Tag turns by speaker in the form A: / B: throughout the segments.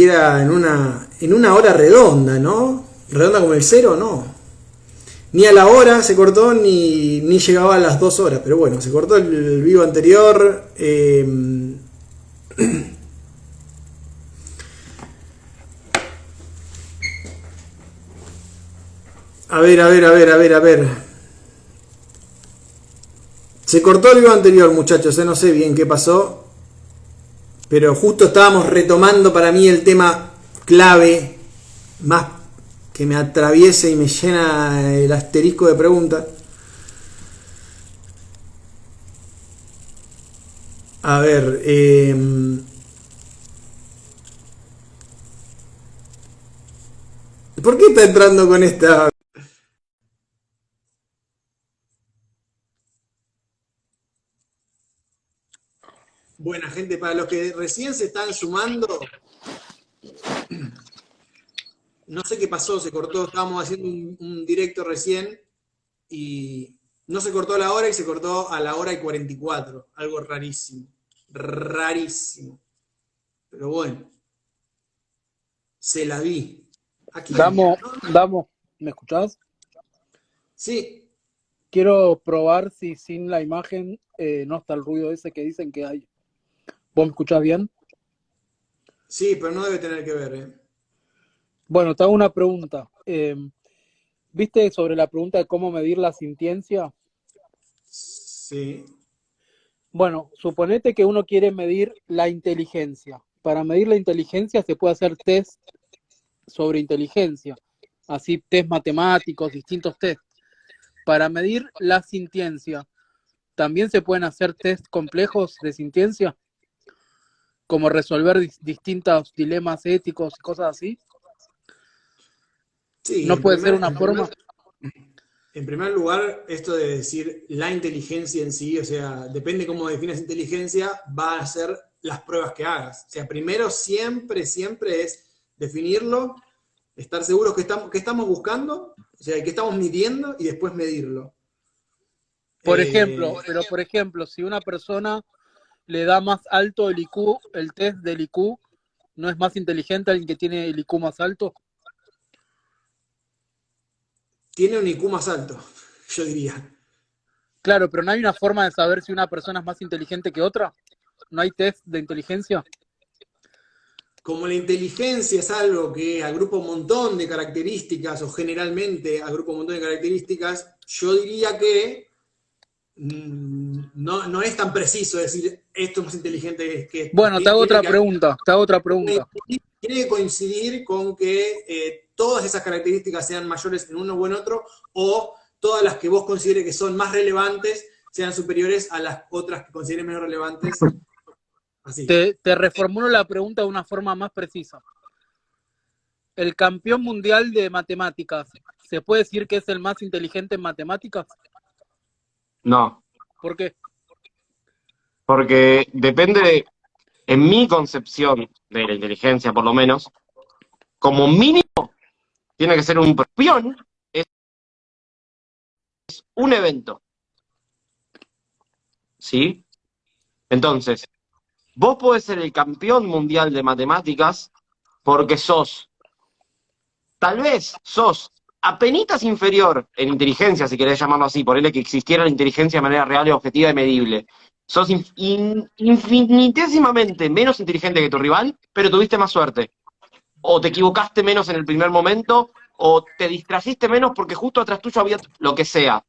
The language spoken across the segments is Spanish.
A: siquiera en una hora redonda, ¿no? Redonda como el cero, no. Ni a la hora se cortó, ni llegaba a las 2 horas. Pero bueno, se cortó el vivo anterior. A ver, a ver, a ver, a ver, a ver. Se cortó el vivo anterior, muchachos. No sé bien qué pasó. Pero justo estábamos retomando para mí el tema clave. Más que me atraviesa y me llena el asterisco de preguntas. A ver, ¿por qué está entrando con esta? Buena gente, para los que recién se están sumando, no sé qué pasó, se cortó, estábamos haciendo un directo recién y no se cortó a la hora y se cortó a la hora y 44, algo rarísimo, rarísimo, pero bueno, se la vi. ¿A quién?
B: Damo, ¿me escuchás?
A: Sí,
B: Quiero probar si sin la imagen no está el ruido ese que dicen que hay. ¿Vos me escuchás bien?
A: sí, pero no debe tener que ver, ¿eh?
B: Bueno, te hago una pregunta. ¿Viste sobre la pregunta de cómo medir la sintiencia?
A: Sí,
B: Bueno, suponete que uno quiere medir la inteligencia. Para medir la inteligencia se puede hacer test sobre inteligencia, así test matemáticos, distintos test. Para medir la sintiencia, también se pueden hacer test complejos de sintiencia, como resolver distintos dilemas éticos y cosas así.
A: sí,
B: No puede ser una forma.
A: en primer lugar, esto de decir la inteligencia en sí, o sea, depende cómo defines inteligencia, va a ser las pruebas que hagas. O sea, primero siempre, siempre es definirlo, estar seguros que estamos buscando, o sea, que estamos midiendo y después medirlo. Eh,
B: Por ejemplo, si una persona le da más alto el IQ, el test del IQ, ¿no es más inteligente alguien que tiene el IQ más alto?
A: Tiene un IQ más alto, yo diría.
B: Claro, pero no hay una forma de saber si una persona es más inteligente que otra. ¿No hay test de inteligencia?
A: Como la inteligencia es algo que agrupa un montón de características, o generalmente agrupa un montón de características, yo diría que no es tan preciso decir esto es más inteligente que esto.
B: Bueno, te hago otra pregunta, te hago otra pregunta.
A: Tiene que coincidir con que todas esas características sean mayores en uno o en otro, o todas las que vos consideres que son más relevantes sean superiores a las otras que consideres menos relevantes. Así.
B: Te reformulo la pregunta de una forma más precisa. ¿El campeón mundial de matemáticas se puede decir que es el más inteligente en matemáticas?
C: No,
B: ¿Por qué?
C: porque depende de, en mi concepción de la inteligencia por lo menos, como mínimo tiene que ser un campeón, es un evento, ¿sí? Entonces, vos podés ser el campeón mundial de matemáticas porque tal vez sos apenitas inferior en inteligencia, si querés llamarlo así, por el que existiera la inteligencia de manera real y objetiva y medible. Sos infinitésimamente menos inteligente que tu rival, pero tuviste más suerte. O te equivocaste menos en el primer momento, o te distrajiste menos porque justo atrás tuyo había lo que sea.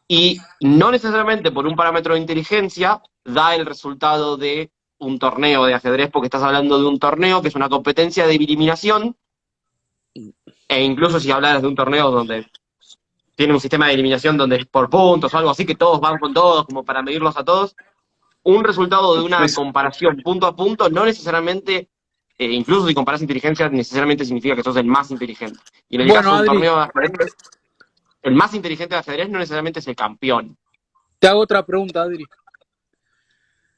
C: Y no necesariamente por un parámetro de inteligencia da el resultado de un torneo de ajedrez, porque estás hablando de un torneo que es una competencia de eliminación, e incluso si hablas de un torneo donde tiene un sistema de eliminación donde es por puntos o algo así, que todos van con todos, como para medirlos a todos, un resultado de una comparación punto a punto no necesariamente, incluso si comparas inteligencia, necesariamente significa que sos el más inteligente. Y en el
B: Bueno,
C: caso de un
B: Adri,
C: torneo de ajedrez, el más inteligente de ajedrez no necesariamente es el campeón.
B: te hago otra pregunta, Adri.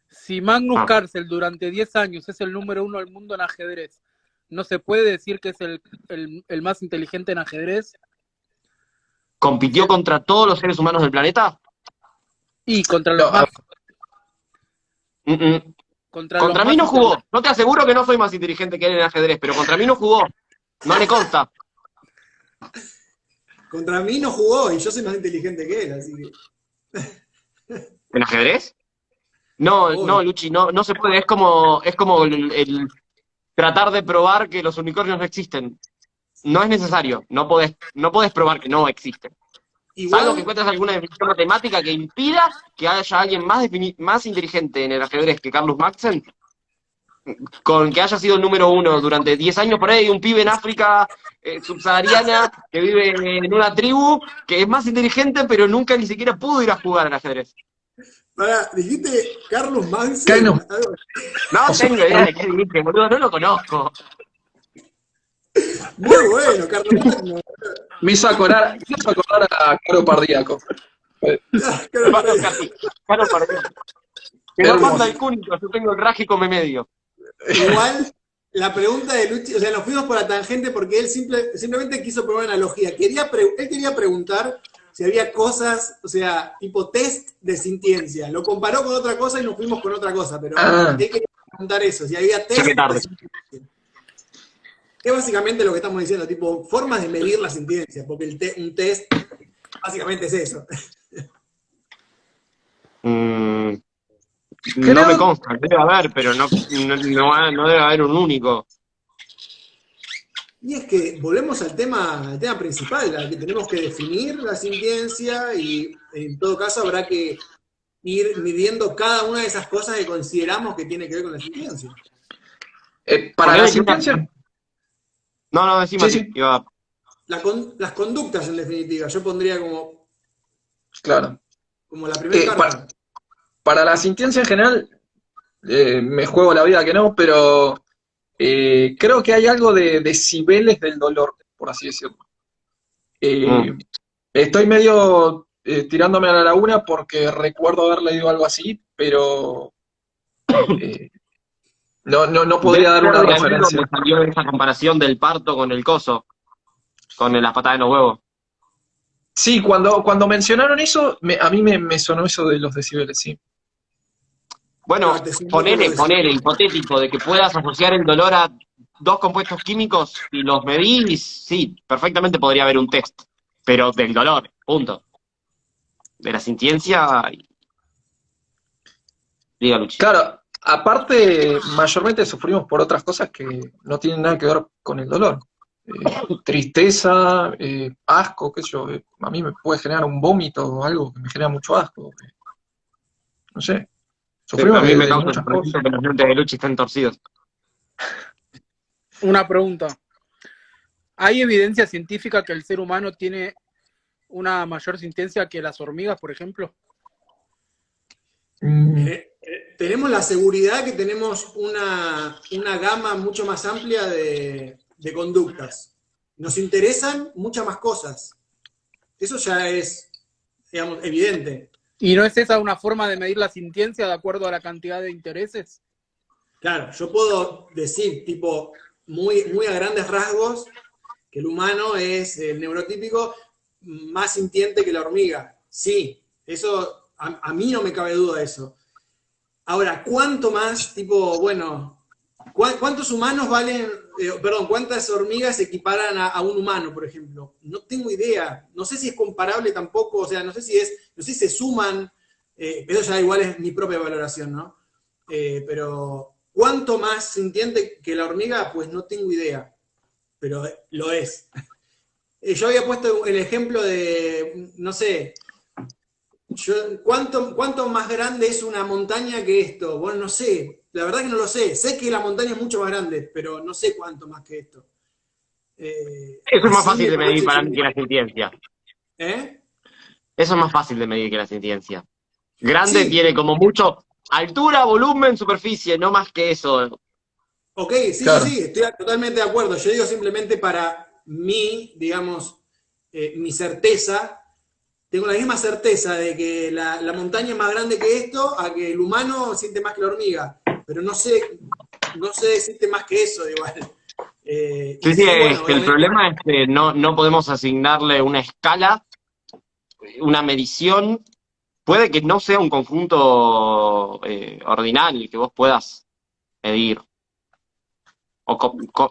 B: Si Magnus
C: Ah,
B: Carlsen durante 10 años es el número uno del mundo en ajedrez, ¿no se puede decir que es el más inteligente en ajedrez?
C: ¿compitió contra todos los seres humanos del planeta?
B: Y contra
D: No,
B: los más.
C: Mm -mm.
B: Contra
C: Contra
B: los
C: mí
B: más
C: no jugó.
B: inteligentes.
C: No te aseguro que no soy más inteligente que él en ajedrez, pero contra mí no jugó. No le consta.
A: Contra mí no jugó y yo soy más inteligente que él, así que.
C: ¿En ajedrez? No,
A: Obvio.
C: no, Luchi, no se puede. Es como el tratar de probar que los unicornios no existen. No es necesario. No podés probar que no existen. Salvo que
A: Igual,
C: encuentres alguna definición matemática que impida que haya alguien más inteligente en el ajedrez que Carlos Maxen, con que haya sido el número uno durante 10 años por ahí, un pibe en África subsahariana que vive en una tribu que es más inteligente, pero nunca ni siquiera pudo ir a jugar al ajedrez.
A: dijiste Carlos Manson.
D: Caino,
C: No
D: o sea,
C: tengo idea de qué dije, boludo, no lo conozco.
A: Muy bueno, Carlos Manson.
D: me hizo acordar a Caro Pardíaco.
C: Claro, perdón. Que no
D: Hermoso.
C: manda el cúnico, yo tengo el rágico me medio.
A: Igual, la pregunta de Luchi, o sea, nos fuimos por la tangente porque él simplemente quiso probar analogía. Él quería preguntar si había cosas, o sea, tipo test de sintiencia. Lo comparó con otra cosa y nos fuimos con otra cosa, pero él quería preguntar eso, si había test
C: Llegué tarde.
A: de sintiencia. Es básicamente lo que estamos diciendo, tipo, formas de medir la sintiencia, porque un test básicamente es eso.
C: No me consta, debe haber, pero no debe haber un único.
A: Y es que volvemos al tema principal, al que tenemos que definir la sintiencia y en todo caso habrá que ir midiendo cada una de esas cosas que consideramos que tiene que ver con la sintiencia.
D: Para
C: Ponele
D: la
C: que
D: sintiencia,
C: No, decime,
D: sí,
C: iba.
A: Las conductas, en definitiva, yo pondría
D: claro.
A: como la primera carta.
D: Para la sintiencia en general, me juego la vida que no, pero creo que hay algo de decibeles del dolor, por así decirlo. Estoy medio tirándome a la laguna porque recuerdo haber leído algo así, pero no podría dar una
C: Debe ser de ahí
D: referencia.
C: donde salió esa comparación del parto con el coso, con las patadas en los huevos.
D: Sí, cuando mencionaron eso, a mí me sonó eso de los decibeles, sí.
C: Bueno,
A: No, te siento que lo
C: ponele, hipotético, de que puedas asociar el dolor a dos compuestos químicos y los medís, sí, perfectamente podría haber un test, pero del dolor, punto. De la sintiencia, diga Luchi.
D: Claro, aparte, mayormente sufrimos por otras cosas que no tienen nada que ver con el dolor. Tristeza, asco, qué sé yo. A mí me puede generar un vómito o algo que me genera mucho asco. No sé. Sufrimos
C: A mí me
D: de
C: causa
D: muchas cosas.
C: que los dientes de Luchi estén torcidos.
B: Una pregunta. ¿Hay evidencia científica que el ser humano tiene una mayor sintiencia que las hormigas, por ejemplo?
A: Tenemos la seguridad que tenemos una gama mucho más amplia de conductas. Nos interesan muchas más cosas. Eso ya es, digamos, evidente.
B: ¿Y no es esa una forma de medir la sintiencia de acuerdo a la cantidad de intereses?
A: Claro, yo puedo decir, tipo, muy, muy a grandes rasgos, que el humano es el neurotípico más sintiente que la hormiga. Sí, eso, a mí no me cabe duda de eso. Ahora, ¿cuánto más, tipo, bueno, cuántos humanos valen, cuántas hormigas se equiparan a un humano, por ejemplo? No tengo idea. No sé si es comparable tampoco, o sea, no sé si se suman, eso ya igual es mi propia valoración, ¿no? Pero ¿cuánto más sintiente que la hormiga? Pues no tengo idea, pero lo es. Yo había puesto el ejemplo de, no sé, ¿cuánto más grande es una montaña que esto? Bueno, no sé, la verdad que no lo sé. Sé que la montaña es mucho más grande, pero no sé cuánto más que esto.
C: Eso es más fácil de medir para mí que la sintiencia.
A: ¿Eh?
C: Eso es más fácil de medir que la sintiencia. Grande
A: Sí.
C: tiene como mucho altura, volumen, superficie, no más que eso.
A: Ok, sí,
D: Claro.
A: sí, estoy totalmente de acuerdo. Yo digo simplemente para mí, digamos, mi certeza, tengo la misma certeza de que la montaña es más grande que esto, a que el humano siente más que la hormiga, pero no sé decirte más que eso igual.
C: Sí,
A: Y
C: sí,
A: bueno,
C: es que el
A: obviamente,
C: problema es que no podemos asignarle una escala, una medición puede que no sea un conjunto ordinal el que vos puedas medir.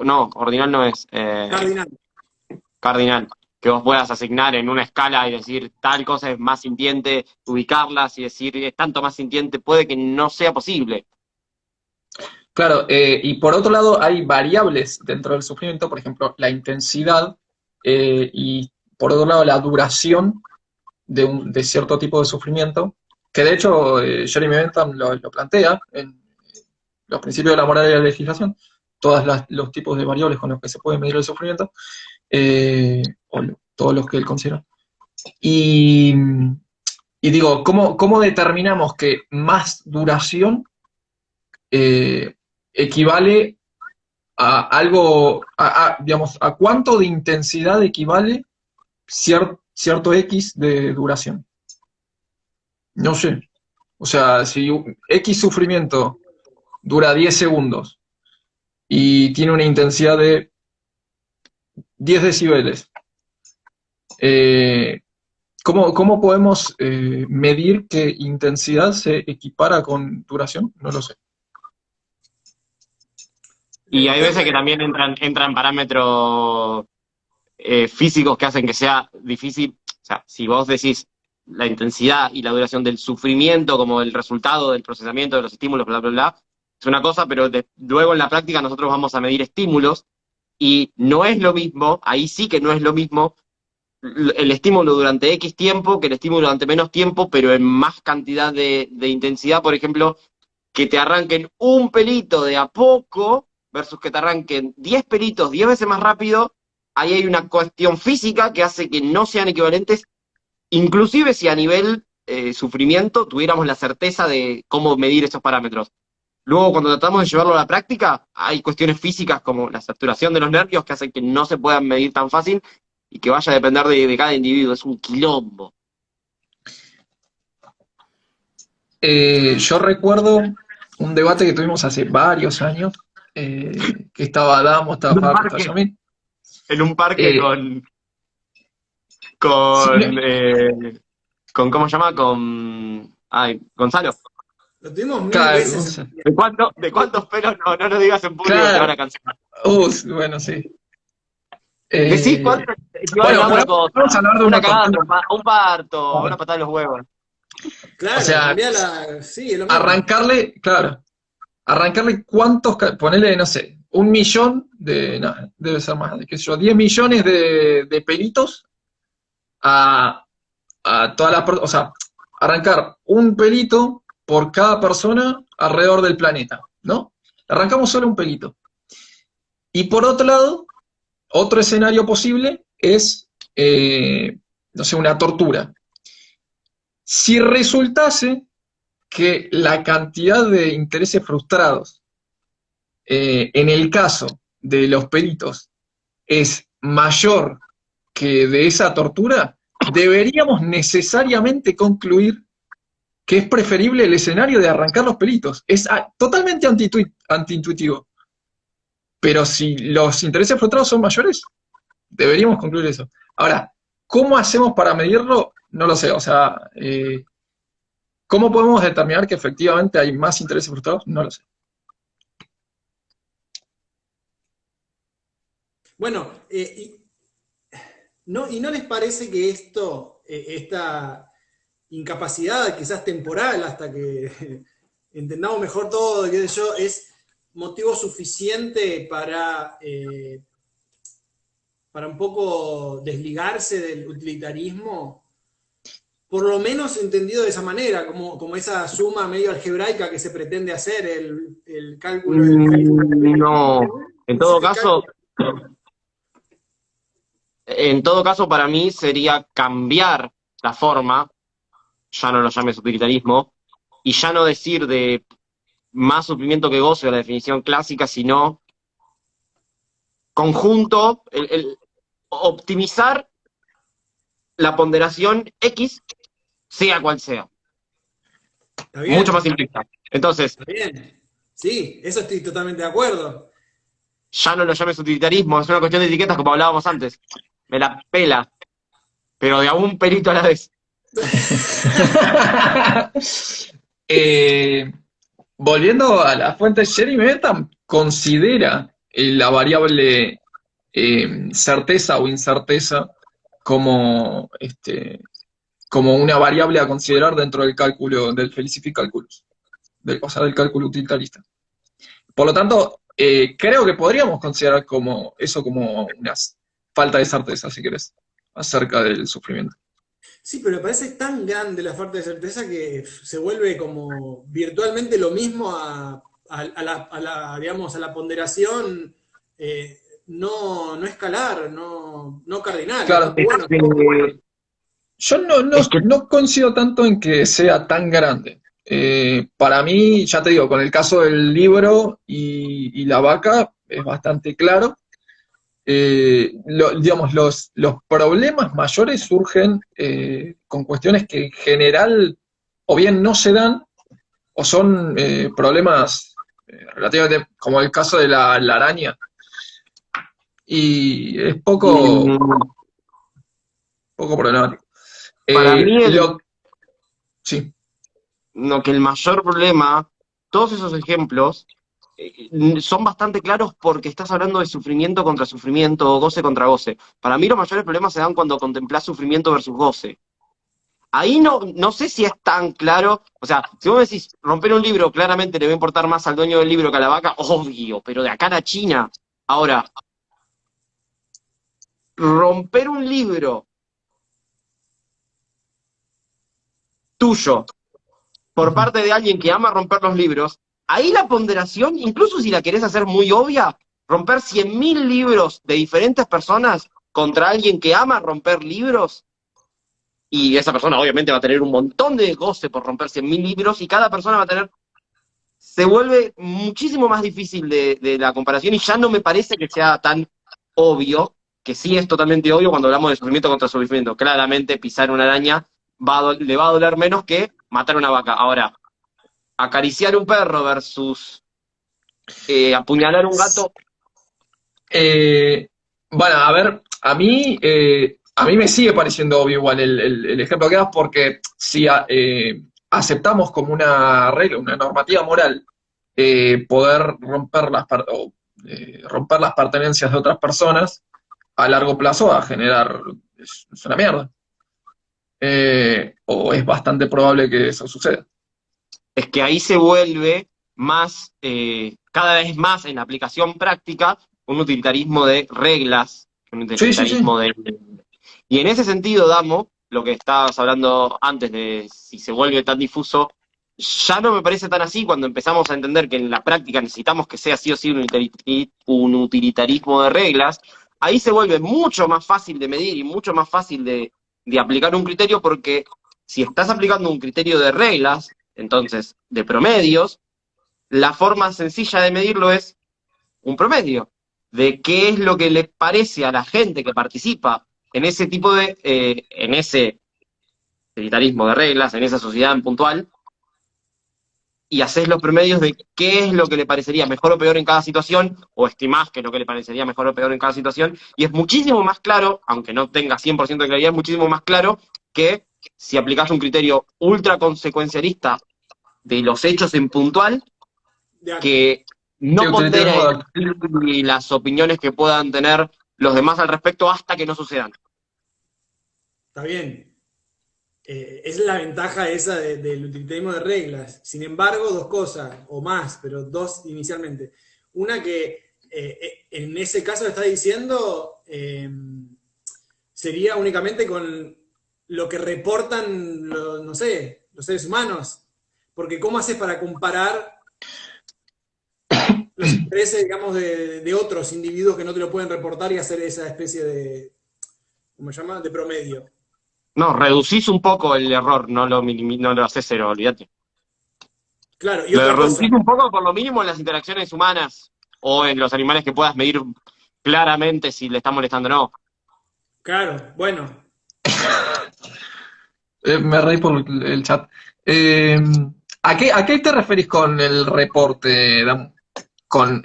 C: No, ordinal no es.
A: Cardinal.
C: Cardinal. Que vos puedas asignar en una escala y decir tal cosa es más sintiente, ubicarlas y decir es tanto más sintiente, puede que no sea posible.
D: Claro, y por otro lado hay variables dentro del sufrimiento, por ejemplo, la intensidad y por otro lado la duración de cierto tipo de sufrimiento, que de hecho Jeremy Bentham lo plantea en los principios de la moral y la legislación, todos los tipos de variables con los que se puede medir el sufrimiento, todos los que él considera. Y digo, ¿cómo determinamos que más duración equivale a algo, digamos, a cuánto de intensidad equivale cierto X de duración? No sé. O sea, si X sufrimiento dura 10 segundos y tiene una intensidad de 10 decibeles, ¿cómo podemos medir qué intensidad se equipara con duración? No lo sé.
C: Y hay veces que también entran parámetros físicos que hacen que sea difícil. O sea, si vos decís la intensidad y la duración del sufrimiento como el resultado del procesamiento de los estímulos, bla, bla, bla, es una cosa, pero luego en la práctica nosotros vamos a medir estímulos y no es lo mismo, ahí sí que no es lo mismo el estímulo durante X tiempo que el estímulo durante menos tiempo, pero en más cantidad de intensidad. Por ejemplo, que te arranquen un pelito de a poco versus que te arranquen 10 pelitos 10 veces más rápido, ahí hay una cuestión física que hace que no sean equivalentes, inclusive si a nivel sufrimiento tuviéramos la certeza de cómo medir esos parámetros. Luego, cuando tratamos de llevarlo a la práctica, hay cuestiones físicas como la saturación de los nervios que hacen que no se puedan medir tan fácil y que vaya a depender de cada individuo. Es un quilombo.
D: Yo recuerdo un debate que tuvimos hace varios años, que estaba Adamo, estaba Pablo, estaba Yamil.
C: En un parque con ¿cómo se llama? Gonzalo.
A: Lo tuvimos mil
D: Claro,
A: veces.
C: ¿De cuántos pelos? No nos digas en público,
D: claro.
C: te van a cancelar.
D: Bueno, sí.
C: Decís cuánto equivale a otra cosa.
D: Vamos a hablar de
C: Una
D: una
C: cagada,
D: tortura.
C: un parto, una patada en los huevos.
A: Claro,
D: O sea,
A: sí, es lo mismo.
D: Arrancarle cuántos, ponele, no sé, 1 millón no, debe ser más, qué sé yo, 10 millones de pelitos a todas las, o sea, arrancar un pelito por cada persona alrededor del planeta, ¿no? Arrancamos solo un pelito. Y por otro lado, otro escenario posible es, no sé, una tortura. Si resultase que la cantidad de intereses frustrados en el caso de los pelitos es mayor que de esa tortura, deberíamos necesariamente concluir que es preferible el escenario de arrancar los pelitos. Es totalmente antiintuitivo. Pero si los intereses frustrados son mayores, deberíamos concluir eso. Ahora, ¿cómo hacemos para medirlo? No lo sé. O sea, ¿cómo podemos determinar que efectivamente hay más intereses frustrados? No lo sé.
A: Bueno, ¿y no les parece que esta incapacidad quizás temporal hasta que entendamos mejor todo, qué sé yo, es motivo suficiente para un poco desligarse del utilitarismo? Por lo menos entendido de esa manera, como esa suma medio algebraica que se pretende hacer, el cálculo del...
C: No, en todo caso para mí sería cambiar la forma, ya no lo llames utilitarismo, y ya no decir de más sufrimiento que goce, la definición clásica, sino conjunto, optimizar la ponderación X, sea cual sea.
A: ¿Está bien?
C: Mucho más simplista. Entonces,
A: Está bien. Sí, eso estoy totalmente de acuerdo.
C: ya no lo llames utilitarismo, es una cuestión de etiquetas como hablábamos antes. Me la pela, pero de a un pelito a la vez.
D: Eh, volviendo a la fuente, Jeremy Bentham considera la variable certeza o incerteza como, como una variable a considerar dentro del cálculo, del Felicifi Calculus, o sea, del cálculo utilitarista. Por lo tanto, creo que podríamos considerar como eso como una falta de certeza, si querés, acerca del sufrimiento.
A: Sí, pero me parece tan grande la falta de certeza que se vuelve como virtualmente lo mismo digamos, a la ponderación no escalar, no cardinal.
D: Claro,
A: Bueno,
D: yo
C: Es que
D: no coincido tanto en que sea tan grande. Para mí, ya te digo, con el caso del libro y la vaca es bastante claro. Digamos, los problemas mayores surgen con cuestiones que en general o bien no se dan o son problemas relativamente, como el caso de la araña. Y es
C: mm,
D: poco problemático.
C: para
D: Eh,
C: mí
D: lo, sí,
C: que el mayor problema, todos esos ejemplos son bastante claros porque estás hablando de sufrimiento contra sufrimiento o goce contra goce. Para mí los mayores problemas se dan cuando contemplás sufrimiento versus goce. Ahí no sé si es tan claro, o sea, si vos me decís romper un libro, claramente le va a importar más al dueño del libro que a la vaca, obvio, pero de acá a China. Ahora, romper un libro tuyo por
D: ujú,
C: parte de alguien que ama romper los libros, ahí la ponderación, incluso si la querés hacer muy obvia, romper 100.000 libros de diferentes personas contra alguien que ama romper libros, y esa persona obviamente va a tener un montón de goce por romper 100.000 libros, y cada persona va a tener, se vuelve muchísimo más difícil de la comparación, y ya no me parece que sea tan obvio, que sí es totalmente obvio cuando hablamos de sufrimiento contra sufrimiento. Claramente pisar una araña le va a doler menos que matar una vaca. Ahora, acariciar un perro versus apuñalar un gato.
D: Eh, bueno, a ver, a mí me sigue pareciendo obvio igual el ejemplo que das, porque si aceptamos como una regla, una normativa moral, poder romper las pertenencias de otras personas, a largo plazo va a generar, es una mierda. O es bastante probable que eso suceda.
C: Es que ahí se vuelve más, cada vez más en la aplicación práctica, un utilitarismo de reglas, un
D: Sí, sí, sí.
C: utilitarismo de... Y en ese sentido, Damo, lo que estabas hablando antes de si se vuelve tan difuso, ya no me parece tan así cuando empezamos a entender que en la práctica necesitamos que sea sí o sí un utilitarismo de reglas. Ahí se vuelve mucho más fácil de medir y mucho más fácil de aplicar un criterio, porque si estás aplicando un criterio de reglas, entonces de promedios, la forma sencilla de medirlo es un promedio de qué es lo que le parece a la gente que participa en ese tipo de, en ese militarismo de reglas, en esa sociedad en puntual, y haces los promedios de qué es lo que le parecería mejor o peor en cada situación, o estimás que es lo que le parecería mejor o peor en cada situación, y es muchísimo más claro, aunque no tenga 100% de claridad, es muchísimo más claro que si aplicás un criterio ultra consecuencialista de los hechos en puntual,
A: de,
C: que
D: Sí,
C: no pondera
D: utilitarismo
C: en sí las opiniones que puedan tener los demás al respecto hasta que no sucedan.
A: está bien. Es la ventaja esa del utilitarismo de reglas. Sin embargo, dos cosas, o más, pero dos inicialmente. Una que en ese caso está diciendo sería únicamente con lo que reportan no sé, los seres humanos. Porque ¿cómo haces para comparar los intereses, digamos, de otros individuos que no te lo pueden reportar y hacer esa especie de, ¿cómo se llama?, de promedio?
C: No, reducís un poco el error, no lo haces cero, olvídate.
A: Claro, y
C: Lo
A: otra cosa,
C: reducís un poco por lo mínimo en las interacciones humanas o en los animales que puedas medir claramente si le está molestando o no.
A: claro, bueno,
D: Me reí por el chat. A qué te referís con el reporte, Damu? ¿Con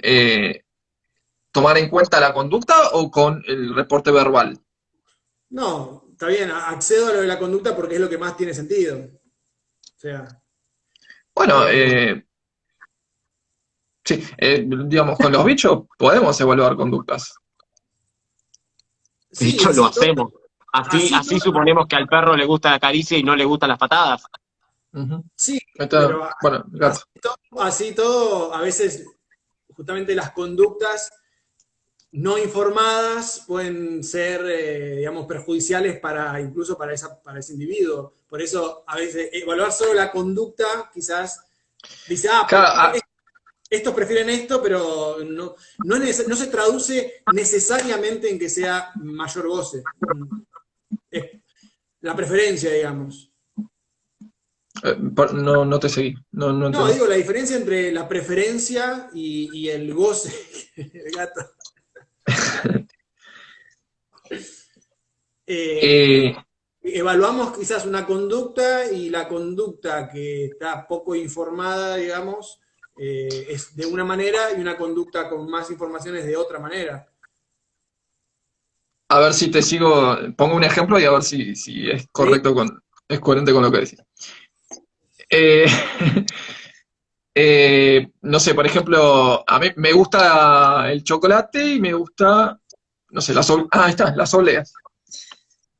D: tomar en cuenta la conducta o con el reporte verbal?
A: no, está bien, accedo a lo de la conducta porque es lo que más tiene sentido. O sea,
D: Bueno, sí, digamos, con los bichos podemos evaluar conductas.
C: De
A: sí,
C: hecho, lo
A: así todo,
C: hacemos.
A: así
C: Así
A: todo,
C: suponemos que al perro le gusta la caricia y no le gustan las patadas.
D: Ujú.
A: sí,
D: Ahí está,
A: pero
D: bueno, gato.
A: así todo, a veces justamente las conductas no informadas pueden ser, digamos, perjudiciales incluso para ese individuo. Por eso, a veces, evaluar solo la conducta, quizás, dice,
D: Claro,
A: estos prefieren esto, pero no se traduce necesariamente en que sea mayor goce. Es la preferencia, digamos.
D: no te seguí, no
A: No,
D: entendí.
A: digo, la diferencia entre la preferencia y el goce, el gato. Eh,
D: Eh,
A: Evaluamos quizás una conducta y la conducta que está poco informada, digamos, es de una manera y una conducta con más informaciones de otra manera.
D: a ver si te sigo, pongo un ejemplo y a ver si es
A: ¿Sí?
D: correcto es coherente con lo que decís. Eh, no sé, por ejemplo, a mí me gusta el chocolate y me gusta, no sé, ahí está, las obleas.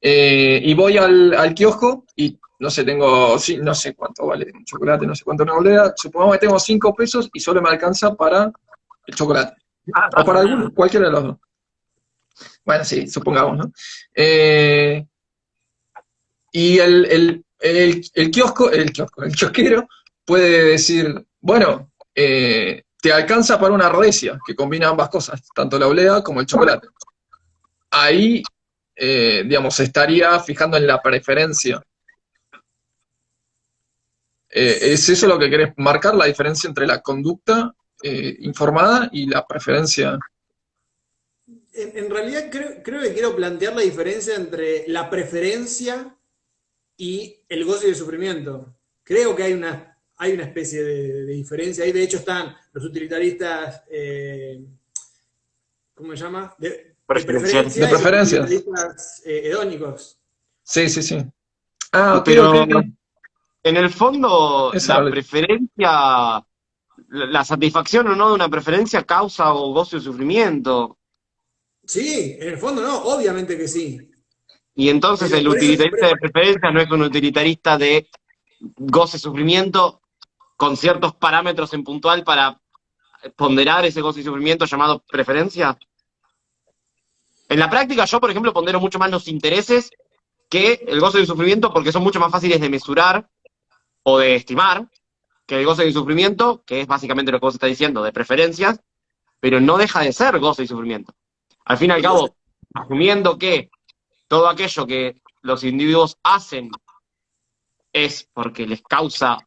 D: Y voy al kiosco y, no sé, tengo, sí, no sé cuánto vale un chocolate, no sé cuánto una oblea. Supongamos que tengo 5 pesos y solo me alcanza para el chocolate. O para cualquiera de los dos. Bueno, sí, supongamos, ¿no? Eh, y el kiosquero puede decir, bueno, te alcanza para una recia, que combina ambas cosas, tanto la oblea como el chocolate. Ahí, digamos, se estaría fijando en la preferencia. ¿Es eso lo que querés marcar, la diferencia entre la conducta informada y la preferencia?
A: En realidad creo que quiero plantear la diferencia entre la preferencia y el goce y el sufrimiento. Creo que hay una especie de diferencia. Ahí de hecho están los utilitaristas, ¿cómo se llama? De
C: Preferencial.
D: De
A: preferencia y los
D: preferencias.
A: utilitaristas hedónicos.
D: Sí, sí, sí. Ah, ok, ok.
C: Pero en el fondo,
D: Esa
C: la
D: era
C: preferencia, la satisfacción o no de una preferencia causa o goce o sufrimiento.
A: Sí, en el fondo no, obviamente que sí.
C: Y entonces
A: Pero
C: el utilitarista de preferencia no es un utilitarista de goce-sufrimiento con ciertos parámetros en puntual para ponderar ese goce y sufrimiento llamado preferencia. En la práctica yo, por ejemplo, pondero mucho más los intereses que el goce y el sufrimiento porque son mucho más fáciles de mesurar o de estimar que el goce y el sufrimiento, que es básicamente lo que vos estás diciendo, de preferencias, pero no deja de ser goce y sufrimiento. Al fin y al cabo, asumiendo que todo aquello que los individuos hacen es porque les causa,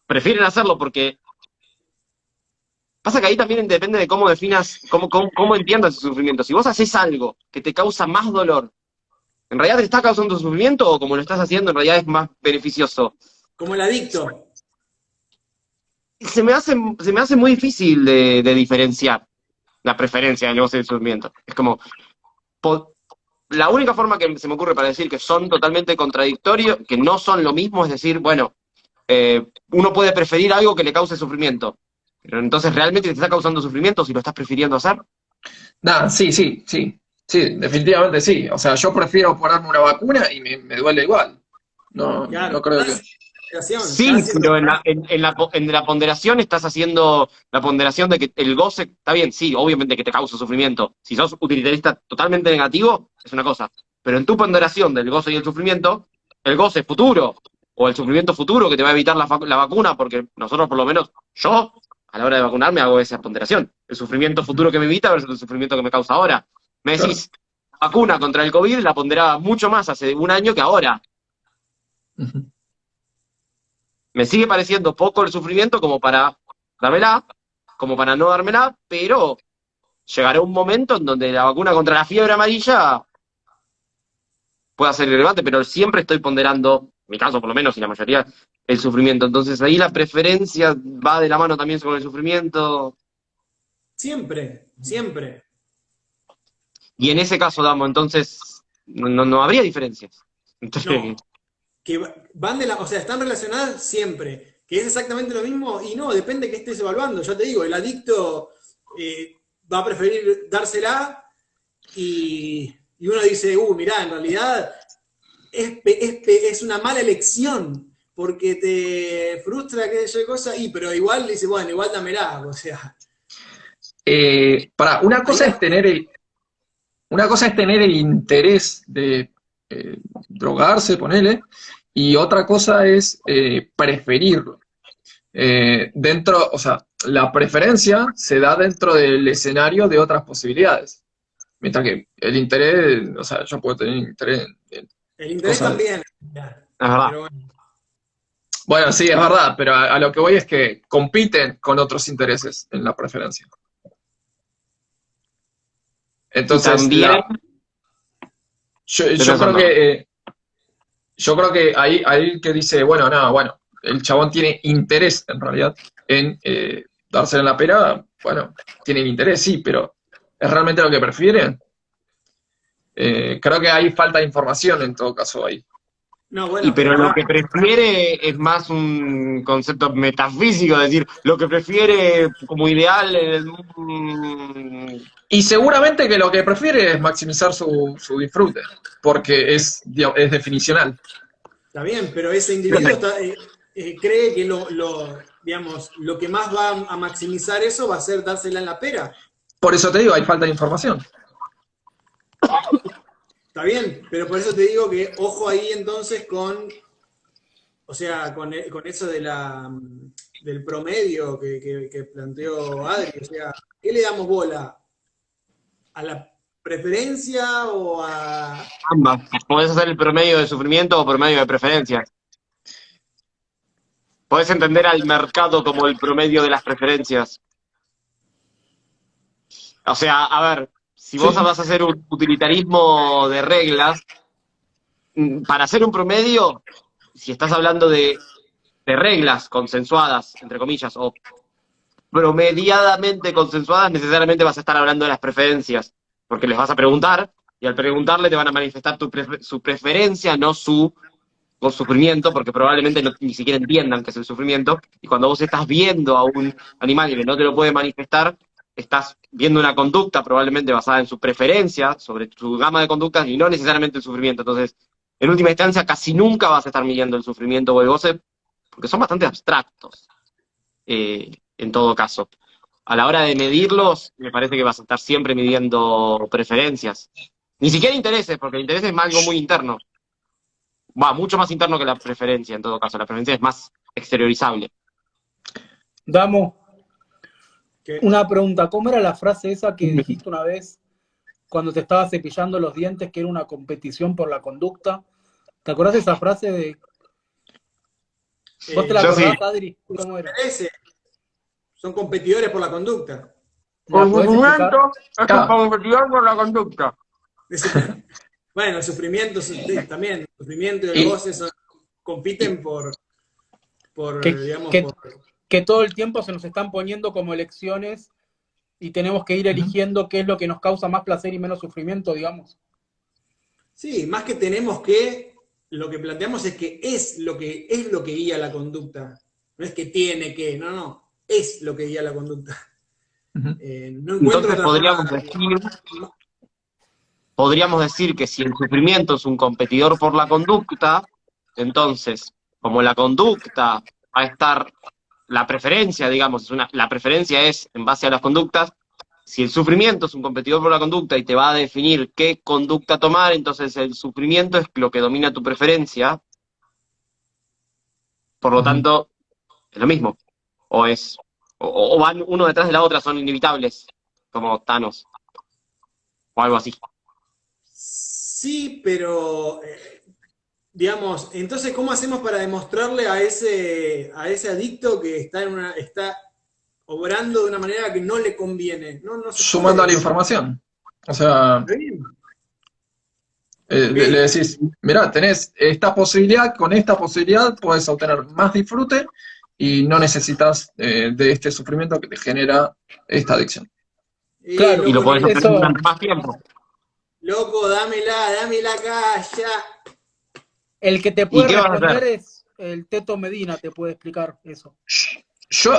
C: prefieren hacerlo porque pasa que ahí también depende de cómo definas, cómo entiendas el sufrimiento. Si vos haces algo que te causa más dolor, ¿en realidad te está causando sufrimiento o como lo estás haciendo en realidad es más beneficioso?
A: como el adicto.
C: Se me hace muy difícil de diferenciar la preferencia del goce y del sufrimiento. Es como, la única forma que se me ocurre para decir que son totalmente contradictorios, que no son lo mismo, es decir, bueno, uno puede preferir algo que le cause sufrimiento. Pero entonces, ¿realmente te está causando sufrimiento si lo estás prefiriendo hacer?
D: Nada, sí, sí, sí. Sí, definitivamente sí. O sea, yo prefiero ponerme una vacuna y me duele igual. No,
A: Claro,
D: no creo que.
C: Sí,
A: estás haciendo.
C: pero en la ponderación estás haciendo la ponderación de que el goce, está bien, sí, obviamente que te causa sufrimiento. Si sos utilitarista totalmente negativo, es una cosa. Pero en tu ponderación del goce y el sufrimiento, el goce futuro o el sufrimiento futuro que te va a evitar la vacuna, porque nosotros por lo menos, yo, a la hora de vacunarme hago esa ponderación. El sufrimiento futuro que me evita versus el sufrimiento que me causa ahora. Me
D: Claro.
C: decís, vacuna contra el COVID la ponderaba mucho más hace un año que ahora.
D: Ujú.
C: Me sigue pareciendo poco el sufrimiento como para dármela, como para no dármela, pero llegará un momento en donde la vacuna contra la fiebre amarilla pueda ser relevante, pero siempre estoy ponderando, en mi caso por lo menos y la mayoría, el sufrimiento. Entonces ahí la preferencia va de la mano también con el sufrimiento.
A: Siempre, siempre.
C: Y en ese caso, Damo, entonces no habría diferencias. Entonces,
A: Que van o sea, están relacionadas siempre, que es exactamente lo mismo, y no, depende de qué estés evaluando. Yo te digo, el adicto va a preferir dársela y uno dice, mirá, en realidad es una mala elección, porque te frustra aquella cosa, pero igual dice, bueno, igual dámela, o sea.
D: Una cosa es tener el interés de drogarse, ponele, y otra cosa es preferirlo. O sea, la preferencia se da dentro del escenario de otras posibilidades. Mientras que el interés, o sea, yo puedo tener interés en
A: El interés
D: cosas.
A: también.
C: verdad.
A: Pero bueno.
D: Bueno, sí, es verdad, pero a lo que voy es que compiten con otros intereses en la preferencia.
C: Y
D: Entonces,
C: también,
D: yo creo que ahí que dice, bueno, no, bueno, el chabón tiene interés en realidad en dársela en la pera, bueno, tiene interés, sí, pero ¿es realmente lo que prefiere? Creo que hay falta de información en todo caso ahí.
A: No, bueno,
C: pero
A: pero
C: lo que prefiere es más un concepto metafísico, es decir, lo que prefiere como ideal en el
D: Y seguramente que lo que prefiere es maximizar su disfrute, porque es definicional.
A: está bien, pero ese individuo cree que digamos, lo que más va a maximizar eso va a ser dársela en la pera.
D: Por eso te digo, hay falta de información.
A: Está bien, pero por eso te digo que ojo ahí entonces o sea, con eso del promedio que planteó Adri. O sea, ¿qué le damos bola? ¿A la preferencia o a...?
C: ambas. Podés hacer el promedio de sufrimiento o promedio de preferencia. Podés entender al mercado como el promedio de las preferencias. O sea, a ver, si vos
D: Sí.
C: vas a hacer un utilitarismo de reglas, para hacer un promedio, si estás hablando de reglas consensuadas, entre comillas, o promediadamente consensuadas, necesariamente vas a estar hablando de las preferencias, porque les vas a preguntar, y al preguntarle te van a manifestar su preferencia, no su sufrimiento, porque probablemente ni siquiera entiendan qué es el sufrimiento, y cuando vos estás viendo a un animal que no te lo puede manifestar, estás viendo una conducta probablemente basada en su preferencia, sobre su gama de conductas, y no necesariamente el sufrimiento. Entonces, en última instancia, casi nunca vas a estar midiendo el sufrimiento o el goce, porque son bastante abstractos, en todo caso. A la hora de medirlos, me parece que vas a estar siempre midiendo preferencias. Ni siquiera intereses, porque el interés es algo muy interno. Va, mucho más interno que la preferencia, en todo caso. La preferencia es más exteriorizable.
B: Damo,
A: ¿Qué?
B: una pregunta. ¿Cómo era la frase esa que dijiste una vez cuando te estabas cepillando los dientes, que era una competición por la conducta? ¿Te acordás de esa frase de... ¿Vos te la
C: Yo
B: acordás,
C: sí.
B: Adri? ¿Cómo era?
A: Son competidores por la conducta.
B: ¿La podés explicar?
C: Es un competidor por la conducta.
A: Bueno, el sufrimiento también. El sufrimiento y el
D: Y-
A: goce compiten por digamos,
B: Que, que todo el tiempo se nos están poniendo como elecciones y tenemos que ir eligiendo qué es lo que nos causa más placer y menos sufrimiento, digamos.
A: Sí, más que lo que planteamos es que es lo que guía la conducta. No es que tiene que, no, es lo que guía la conducta.
D: Ujú.
A: No encuentro
C: Entonces
A: otra
C: podríamos decir que si el sufrimiento es un competidor por la conducta, entonces, como la conducta va a estar, la preferencia, digamos, la preferencia es en base a las conductas, si el sufrimiento es un competidor por la conducta y te va a definir qué conducta tomar, entonces el sufrimiento es lo que domina tu preferencia, por lo tanto, es lo mismo, o van uno detrás de la otra, son inevitables, como Thanos, o algo así.
A: Sí, pero digamos, entonces, ¿cómo hacemos para demostrarle a ese adicto que está obrando de una manera que no le conviene? No se
D: Sumando a la
A: puede.
D: información. O sea,
A: Está bien.
D: le decís, mirá, tenés esta posibilidad, con esta posibilidad puedes obtener más disfrute y no necesitas de este sufrimiento que te genera esta adicción.
B: Claro,
C: Y lo
A: Loco,
C: podés hacer
B: eso,
C: durante más tiempo.
A: loco, dámela acá, ya.
B: El que te
C: ¿Y
B: puede
C: qué vas a
B: responder
C: hacer?
B: es el Teto Medina, te puede explicar eso.
D: Yo,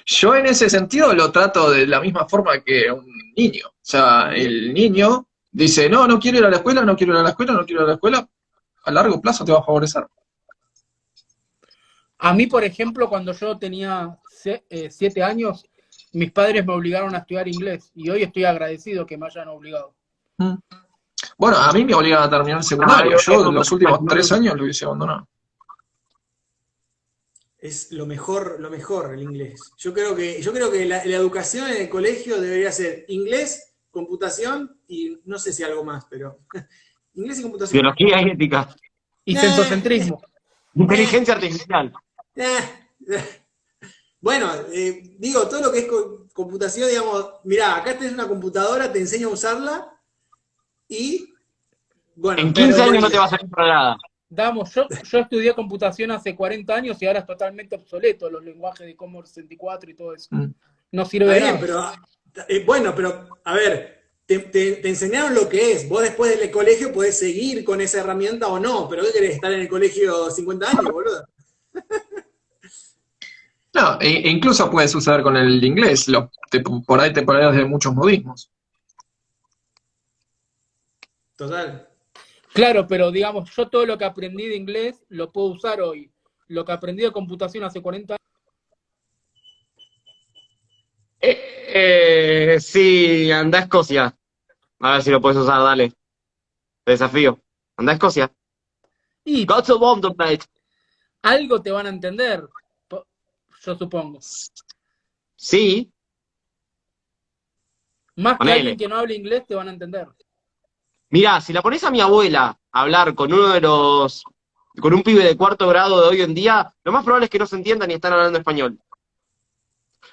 D: yo en ese sentido lo trato de la misma forma que un niño. O sea, el niño dice, no, no quiero ir a la escuela, no quiero ir a la escuela, no quiero ir a la escuela. A largo plazo te va a favorecer.
B: A mí, por ejemplo, cuando yo tenía 7 años, mis padres me obligaron a estudiar inglés y hoy estoy agradecido que me hayan obligado.
D: Mm. Bueno, a mí me obligan a terminar el
C: Ah,
D: secundario. Yo los últimos 3 años lo hubiese abandonado.
A: Es lo mejor el inglés. Yo creo que la educación en el colegio debería ser inglés, computación y no sé si algo más, pero inglés y computación.
C: Biología y ética.
B: Y
A: Eh,
B: centrocentrismo.
C: Inteligencia artificial.
A: Bueno, digo, todo lo que es computación, digamos, mirá, acá tenés una computadora, te enseño a usarla y, bueno,
C: En
A: te
C: 15 años no te
A: revolvía.
C: va a servir para nada.
B: Yo estudié computación hace 40 años y ahora es totalmente obsoleto los lenguajes de Commodore 64 y todo eso.
D: Mm.
B: No sirve
A: Está
B: de
A: bien,
B: nada.
A: pero, bueno, pero, a ver, te enseñaron lo que es. Vos después del colegio podés seguir con esa herramienta o no, pero ¿qué querés? ¿Estar en el colegio 50 años, boludo?
D: No, e incluso puede suceder con el inglés. Por ahí te pones de muchos modismos.
A: Total.
B: Claro, pero digamos, yo todo lo que aprendí de inglés lo puedo usar hoy. Lo que aprendí de computación hace 40 años.
C: Sí, anda a Escocia. A ver si lo puedes usar, dale. Te desafío. Anda a Escocia.
B: Y
C: Got to bomb mate.
B: algo te van a entender, yo supongo.
C: Sí,
B: Más que alguien
C: ponele.
B: que no hable inglés te van a entender.
C: Mirá, si la pones a mi abuela a hablar con con un pibe de 4º grado de hoy en día, lo más probable es que no se entiendan y están hablando español.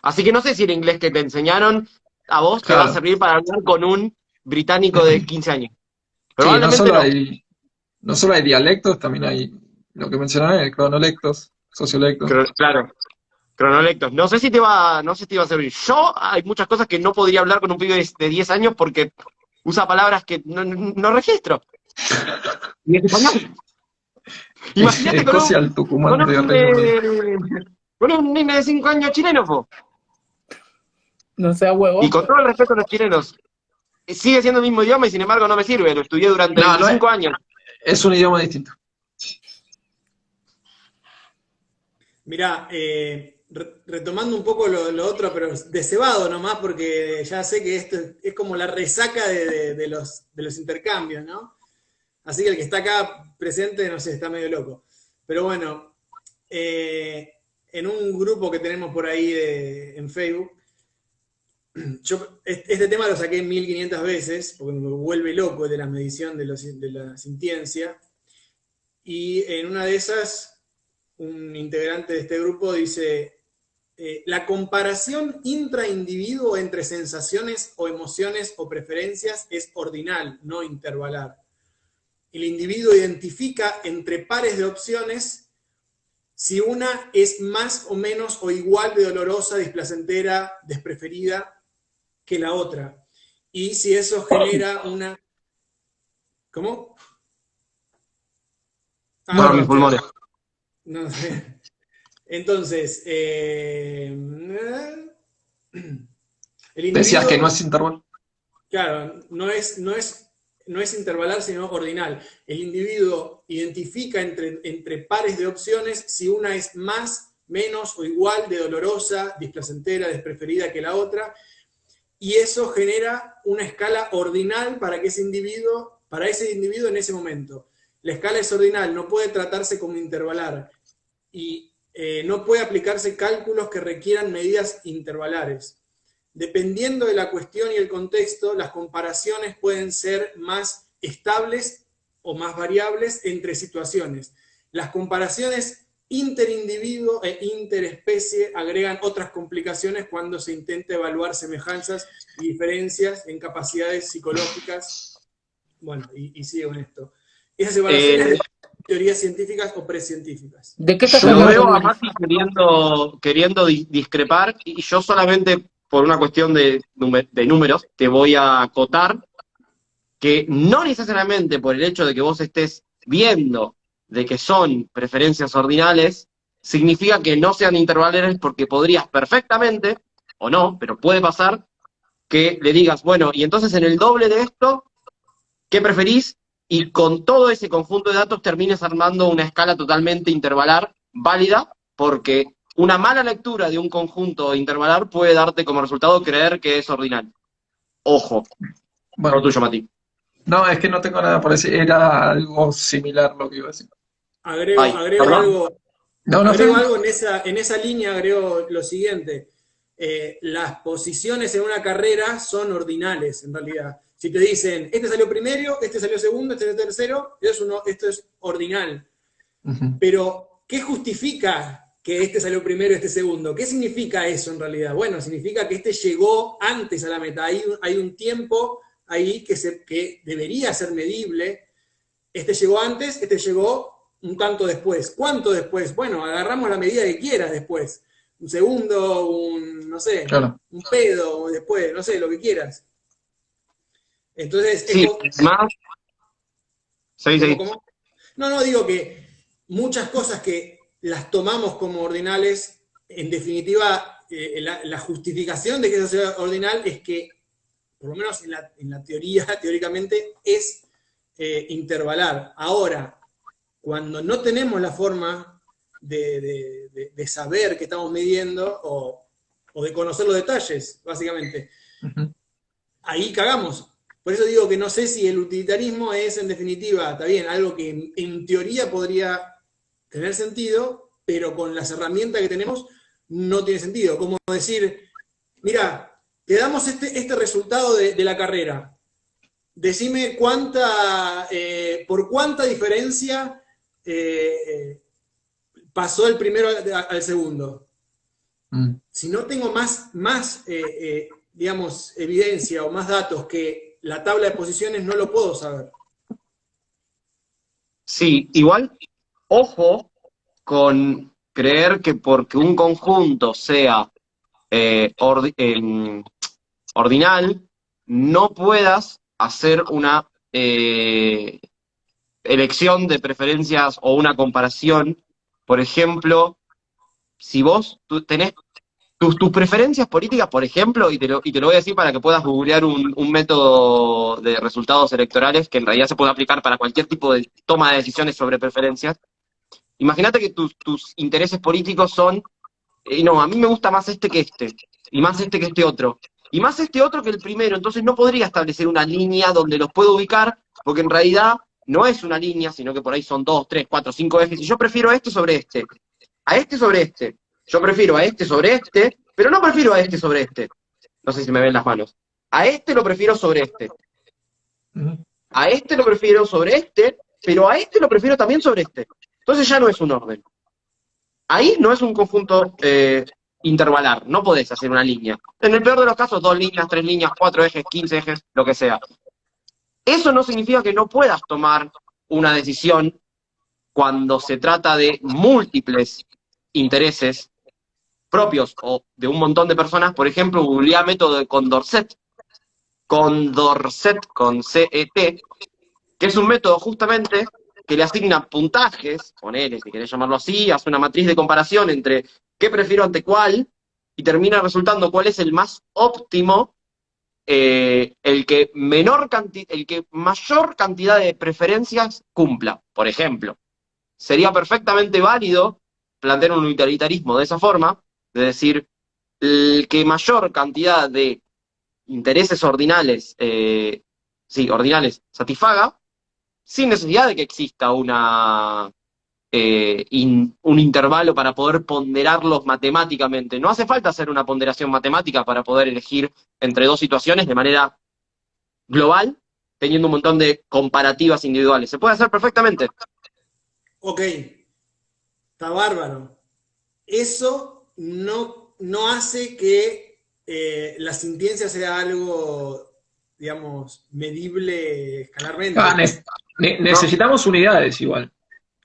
C: Así que no sé si el inglés que te enseñaron a vos te va a
D: Claro.
C: servir para hablar con un británico de 15 años.
D: Sí, no
C: Probablemente
D: solo
C: no.
D: no solo hay dialectos, también hay lo que mencioné, cronolectos, sociolectos.
C: Claro, cronolectos. No sé si te va a servir. Yo hay muchas cosas que no podría hablar con un pibe de 10 años porque usa palabras que no registro. Y es español. Imagínate
D: Escocia al
C: con
D: Tucumán de
C: un,
D: Reino Unido.
C: con un nene de 5 años chileno, po.
B: No sea
C: Y
B: huevo.
C: con todo el respeto a los chilenos, sigue siendo el mismo idioma y sin embargo no me sirve. Lo estudié durante
D: No, no
C: 25 años.
D: es un idioma distinto.
A: Mirá, retomando un poco lo otro, pero de cebado nomás, porque ya sé que esto es como la resaca de los intercambios, ¿no? Así que el que está acá presente, no sé, está medio loco. Pero bueno, en un grupo que tenemos por ahí en Facebook, este tema lo saqué 1500 veces, porque me vuelve loco de la medición de la sintiencia, y en una de esas, un integrante de este grupo dice, la comparación intraindividuo entre sensaciones o emociones o preferencias es ordinal, no intervalar. El individuo identifica entre pares de opciones si una es más o menos o igual de dolorosa, displacentera, despreferida que la otra. Y si eso genera una... ¿Cómo? Ah,
C: No, mis
A: perdón,
C: pulmones.
A: no sé. Entonces, el
D: Decías que no
A: individuo,
D: es intervalo.
A: claro, no es intervalar, sino ordinal. El individuo identifica entre pares de opciones si una es más, menos o igual de dolorosa, displacentera, despreferida que la otra, y eso genera una escala ordinal para ese individuo en ese momento. La escala es ordinal, no puede tratarse como intervalar, y no puede aplicarse cálculos que requieran medidas intervalares. Dependiendo de la cuestión y el contexto, las comparaciones pueden ser más estables o más variables entre situaciones. Las comparaciones interindividuo e interespecie agregan otras complicaciones cuando se intenta evaluar semejanzas y diferencias en capacidades psicológicas. Bueno, y sigue con esto. Esas evaluaciones de teorías científicas o precientíficas.
B: ¿De qué estás
C: Lo
B: hablando,
C: veo a
B: Luis?
C: Mati queriendo discrepar y yo solamente por una cuestión de números te voy a acotar que no necesariamente por el hecho de que vos estés viendo de que son preferencias ordinales, significa que no sean intervalares, porque podrías perfectamente, o no, pero puede pasar, que le digas, bueno, y entonces en el doble de esto, ¿qué preferís? Y con todo ese conjunto de datos termines armando una escala totalmente intervalar, válida, porque una mala lectura de un conjunto intervalar puede darte como resultado creer que es ordinal. Ojo,
D: Bueno,
C: lo tuyo, Mati.
D: no, es que no tengo nada por decir, era algo similar lo que iba a decir.
A: Agrego,
C: Ay,
A: agrego
C: perdón.
A: algo,
D: No, no,
A: agrego
D: está
A: algo en esa línea, agrego lo siguiente. Las posiciones en una carrera son ordinales, en realidad. Si te dicen, este salió primero, este salió segundo, este salió tercero, esto es ordinal.
D: bien.
A: Pero, ¿qué justifica que este salió primero y este segundo? ¿Qué significa eso en realidad? Bueno, significa que este llegó antes a la meta. Hay un tiempo ahí que debería ser medible. Este llegó antes, este llegó un tanto después. ¿Cuánto después? Bueno, agarramos la medida que quieras después. Un segundo, no sé,
D: Claro.
A: un pedo después, no sé, lo que quieras. Entonces,
C: Sí, más. Sí, sí.
A: ¿cómo? No, digo que muchas cosas que las tomamos como ordinales, en definitiva, la justificación de que eso sea ordinal es que, por lo menos en la teoría, teóricamente, es intervalar. Ahora, cuando no tenemos la forma de saber qué estamos midiendo o de conocer los detalles, básicamente, ahí cagamos. Por eso digo que no sé si el utilitarismo es, en definitiva, está bien, algo que en teoría podría tener sentido, pero con las herramientas que tenemos no tiene sentido. Como decir, mira, te damos este resultado de la carrera. Decime por cuánta diferencia pasó el primero al segundo. Si no tengo más digamos, evidencia o más datos que la tabla de posiciones, no lo puedo saber.
C: Sí, igual, ojo con creer que porque un conjunto sea ordinal, no puedas hacer una elección de preferencias o una comparación. Por ejemplo, si tú tenés tus preferencias políticas, por ejemplo, y te lo voy a decir para que puedas googlear un método de resultados electorales que en realidad se puede aplicar para cualquier tipo de toma de decisiones sobre preferencias. Imagínate que tus intereses políticos son, no, a mí me gusta más este que este, y más este que este otro, y más este otro que el primero. Entonces no podría establecer una línea donde los puedo ubicar, porque en realidad no es una línea, sino que por ahí son 2, 3, 4, 5 ejes, y yo prefiero a este sobre este, a este sobre este. Yo prefiero a este sobre este, pero no prefiero a este sobre este. No sé si me ven las manos. A este lo prefiero sobre este. A este lo prefiero sobre este, pero a este lo prefiero también sobre este. Entonces ya no es un orden. Ahí no es un conjunto intervalar, no podés hacer una línea. En el peor de los casos, 2 líneas, 3 líneas, 4 ejes, 15 ejes, lo que sea. Eso no significa que no puedas tomar una decisión cuando se trata de múltiples intereses propios o de un montón de personas. Por ejemplo, googleá método de Condorcet, con C-E-T, que es un método justamente que le asigna puntajes, ponele, si querés llamarlo así, hace una matriz de comparación entre qué prefiero ante cuál, y termina resultando cuál es el más óptimo, el que mayor cantidad de preferencias cumpla. Por ejemplo, sería perfectamente válido plantear un utilitarismo de esa forma, de decir, el que mayor cantidad de intereses ordinales, ordinales, satisfaga, sin necesidad de que exista un intervalo para poder ponderarlos matemáticamente. No hace falta hacer una ponderación matemática para poder elegir entre dos situaciones de manera global, teniendo un montón de comparativas individuales. Se puede hacer perfectamente.
A: Ok, está bárbaro. Eso no hace que la sintiencia sea algo, digamos, medible escalarmente.
D: Necesitamos unidades igual.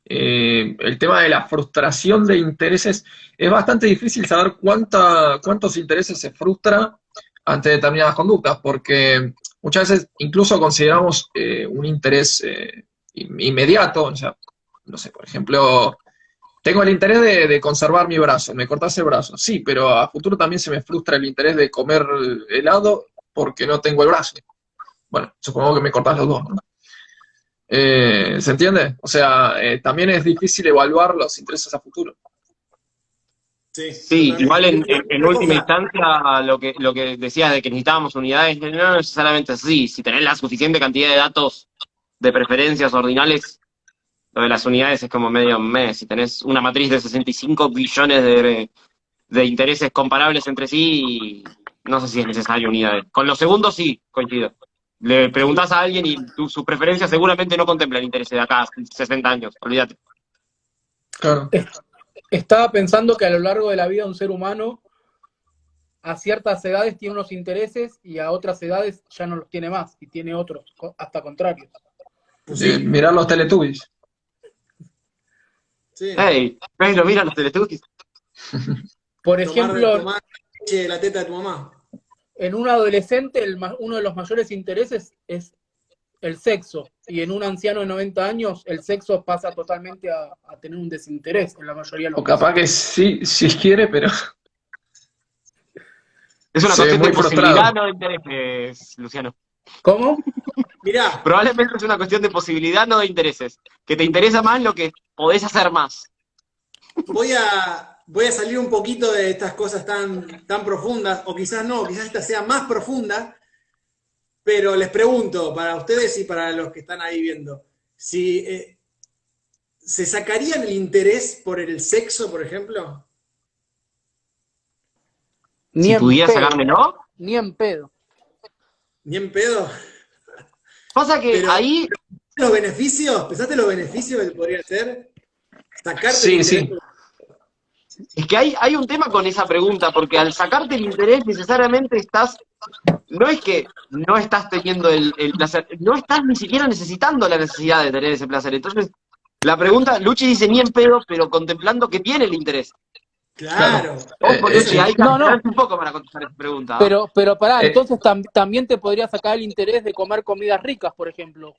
D: El tema de la frustración de intereses, es bastante difícil saber cuántos intereses se frustra ante determinadas conductas, porque muchas veces incluso consideramos un interés inmediato, o sea, no sé, por ejemplo, tengo el interés de conservar mi brazo, me cortas el brazo, sí, pero a futuro también se me frustra el interés de comer helado porque no tengo el brazo. Bueno, supongo que me cortas los dos, ¿no? ¿Se entiende? O sea, también es difícil evaluar los intereses a futuro.
A: Sí,
C: Sí, igual
A: totalmente.
C: en
A: Otra
C: última
A: cosa,
C: instancia lo que decías de que necesitábamos unidades, no necesariamente así. Si tenés la suficiente cantidad de datos de preferencias ordinales, lo de las unidades es como medio mes. Si tenés una matriz de 65 billones de intereses comparables entre sí, no sé si es necesario unidades. Con los segundos sí, coincido. Le preguntás a alguien y sus preferencias seguramente no contemplan intereses de acá a 60 años, olvídate.
D: Claro.
B: Estaba pensando que a lo largo de la vida de un ser humano, a ciertas edades tiene unos intereses y a otras edades ya no los tiene más y tiene otros, hasta contrarios.
A: pues sí,
D: Mirar los Teletubbies.
A: sí.
C: Hey, ¿ves? Lo miran los Teletubbies.
B: Por ejemplo,
A: Tomar leche de la teta de tu mamá.
B: en un adolescente uno de los mayores intereses es el sexo, y en un anciano de 90 años el sexo pasa totalmente a tener un desinterés en la mayoría de los
D: O capaz
B: casos.
D: que sí, sí quiere, pero
C: Es una
D: se ve
C: cuestión de
D: muy
C: posibilidad,
D: frustrado.
C: no de intereses, Luciano.
B: ¿Cómo?
A: Mirá,
C: Probablemente es una cuestión de posibilidad, no de intereses. Que te interesa más lo que podés hacer más.
A: voy a salir un poquito de estas cosas tan profundas, o quizás no, quizás esta sea más profunda, pero les pregunto, para ustedes y para los que están ahí viendo, si ¿se sacarían el interés por el sexo, por ejemplo?
B: Ni
C: Si
B: en
C: pudiera
B: pedo,
C: sacármelo.
B: ni en pedo.
A: Ni en pedo.
C: Pasa que
A: Pero,
C: ahí,
A: ¿los beneficios? ¿Pensaste los beneficios que podría ser? Sacarte el
D: Sí,
A: interés.
D: sí.
C: es que hay un tema con esa pregunta, porque al sacarte el interés necesariamente no es que no estás teniendo el placer, no estás ni siquiera necesitando la necesidad de tener ese placer. Entonces, la pregunta, Luchi dice ni en pedo, pero contemplando que tiene el interés.
D: Claro.
A: Claro.
C: Ojo,
A: Eso
C: Luchi,
A: es
C: hay que
B: No, no,
C: acelerarse un poco para contestar esa pregunta. ¿Ah?
B: pero pará,
D: Eh,
B: entonces también te podría sacar el interés de comer comidas ricas, por ejemplo.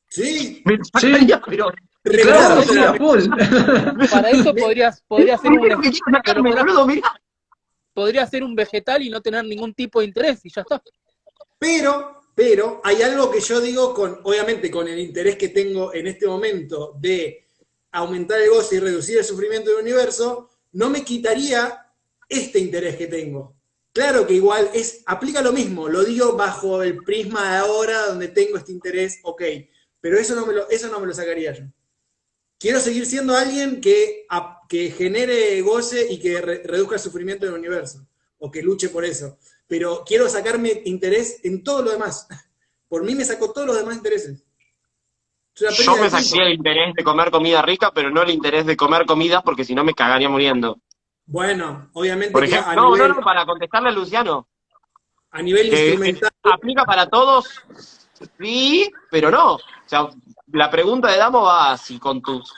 A: sí,
C: Me
D: sí,
C: sacaría, pero
D: claro,
B: Para
D: sí, a
B: eso,
A: recontra.
D: full.
B: para eso
A: Me-
B: podría ser
C: primero que quiero
B: pero
C: sacarme, boludo, mirá.
B: podría ser un vegetal y no tener ningún tipo de interés y ya está.
A: pero hay algo que yo digo obviamente, con el interés que tengo en este momento de aumentar el goce y reducir el sufrimiento del universo, no me quitaría este interés que tengo. Claro que igual aplica lo mismo, lo digo bajo el prisma de ahora donde tengo este interés, ok, pero eso no me lo sacaría yo. Quiero seguir siendo alguien que genere goce y que reduzca el sufrimiento del universo, o que luche por eso. Pero quiero sacarme interés en todo lo demás. Por mí me sacó todos los demás intereses. Es una
C: Yo
A: pérdida
C: me
A: de tiempo.
C: sacaría el interés de comer comida rica, pero no el interés de comer comida, porque si no me cagaría muriendo.
A: Bueno, obviamente
C: Por
A: que
C: ejemplo, no, para contestarle a Luciano,
A: a nivel
C: que
A: instrumental,
C: aplica para todos, sí, pero no. O sea, la pregunta de Damo va a si con tus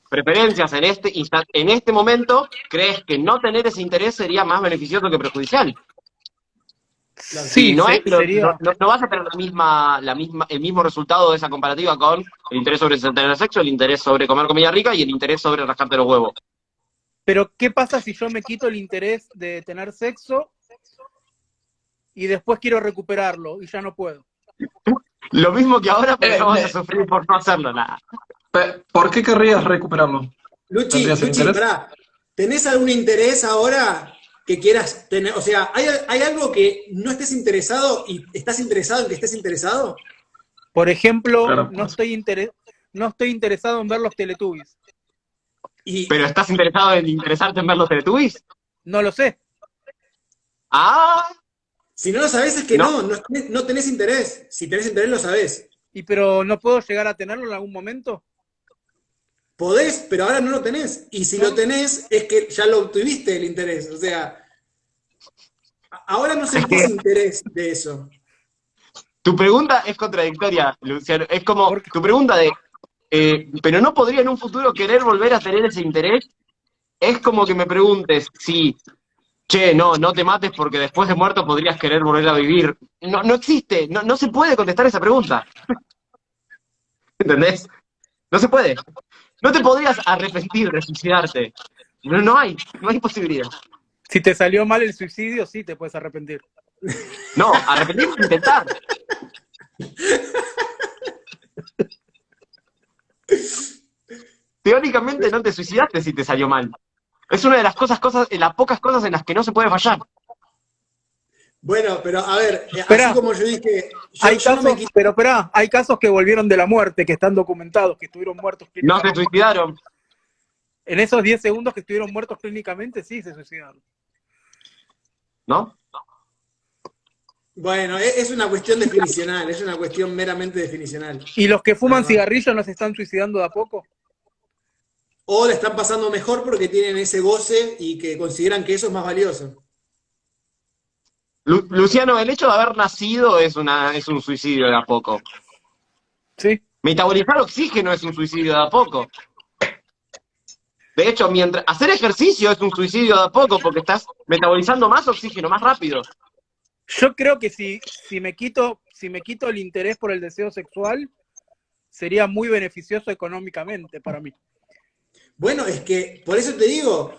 C: preferencias en este momento crees que no tener ese interés sería más beneficioso que perjudicial.
A: claro.
C: Y
B: Sí,
C: no es,
B: sería.
C: no vas a tener el mismo resultado de esa comparativa con el interés sobre tener sexo, el interés sobre comer comida rica y el interés sobre rascarte los huevos.
B: Pero ¿qué pasa si yo me quito el interés de tener sexo y después quiero recuperarlo y ya no puedo?
C: Lo mismo que ahora, pero
D: Eh,
C: no vas a
D: eh,
C: sufrir por no hacerlo nada.
D: ¿Por qué querrías recuperarlo?
A: Luchi,
D: ¿Tendrías el
A: Luchi,
D: interés?
A: pará. ¿Tenés algún interés ahora que quieras tener? O sea, ¿hay algo que no estés interesado y estás interesado en que estés interesado?
B: Por ejemplo,
D: Claro, pues.
B: no estoy interesado en ver los Teletubbies.
A: Y
C: ¿Pero estás interesado en interesarte en ver los Teletubbies?
B: No lo sé.
C: Ah,
A: si no lo sabés es que
C: no.
A: no tenés interés. Si tenés interés lo sabés.
B: Pero no puedo llegar a tenerlo en algún momento.
A: Podés, pero ahora no lo tenés. Y si
B: No,
A: lo tenés, es que ya lo obtuviste el interés. O sea, ahora no
C: Es que
A: sentís interés de eso.
C: tu pregunta es contradictoria, Luciano. Es como
B: porque
C: tu pregunta de, pero no podría en un futuro querer volver a tener ese interés. Es como que me preguntes si che, no te mates porque después de muerto podrías querer volver a vivir. No existe, no se puede contestar esa pregunta. ¿Entendés? No se puede. No te podrías arrepentir de suicidarte. No hay posibilidad.
B: Si te salió mal el suicidio, sí te puedes arrepentir.
C: No, arrepentirse es intentar. Teóricamente no te suicidaste si te salió mal. Es una de las las pocas cosas en las que no se puede fallar.
A: Bueno, pero a ver,
B: Esperá,
A: así como yo dije,
B: hay
A: yo no me
B: casos,
A: quito.
B: pero esperá, hay casos que volvieron de la muerte, que están documentados, que estuvieron muertos
C: No se
B: clínicamente.
C: suicidaron,
B: En esos 10 segundos que estuvieron muertos clínicamente, sí se suicidaron.
C: ¿no?
A: Bueno, es una cuestión definicional, es una cuestión meramente definicional.
B: ¿Y los que fuman
A: Nada más.
B: cigarrillos no se están suicidando de a poco?
A: O le están pasando mejor porque tienen ese goce y que consideran que eso es más valioso.
C: Luciano, el hecho de haber nacido es un suicidio de a poco.
B: Sí.
C: Metabolizar oxígeno es un suicidio de a poco. De hecho, hacer ejercicio es un suicidio de a poco porque estás metabolizando más oxígeno, más rápido.
B: Yo creo que si me quito el interés por el deseo sexual, sería muy beneficioso económicamente para mí.
A: Bueno, es que por eso te digo,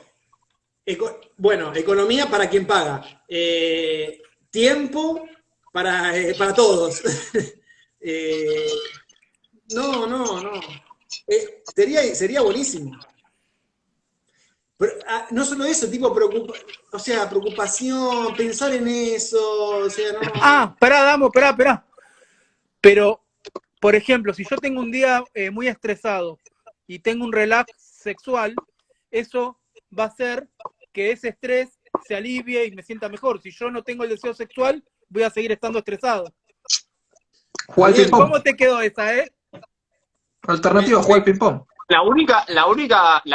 A: bueno, economía para quien paga, tiempo para todos. No. Sería buenísimo. Pero, no solo eso, tipo preocupación, pensar en eso, o sea, no.
B: Esperá, Damo, esperá. Pero, por ejemplo, si yo tengo un día muy estresado y tengo un relax sexual, eso va a hacer que ese estrés se alivie y me sienta mejor. Si yo no tengo el deseo sexual, voy a seguir estando estresado.
D: Jugar al ping-pong.
B: ¿Cómo te quedó esa,
D: Alternativa, jugar al ping-pong.
C: La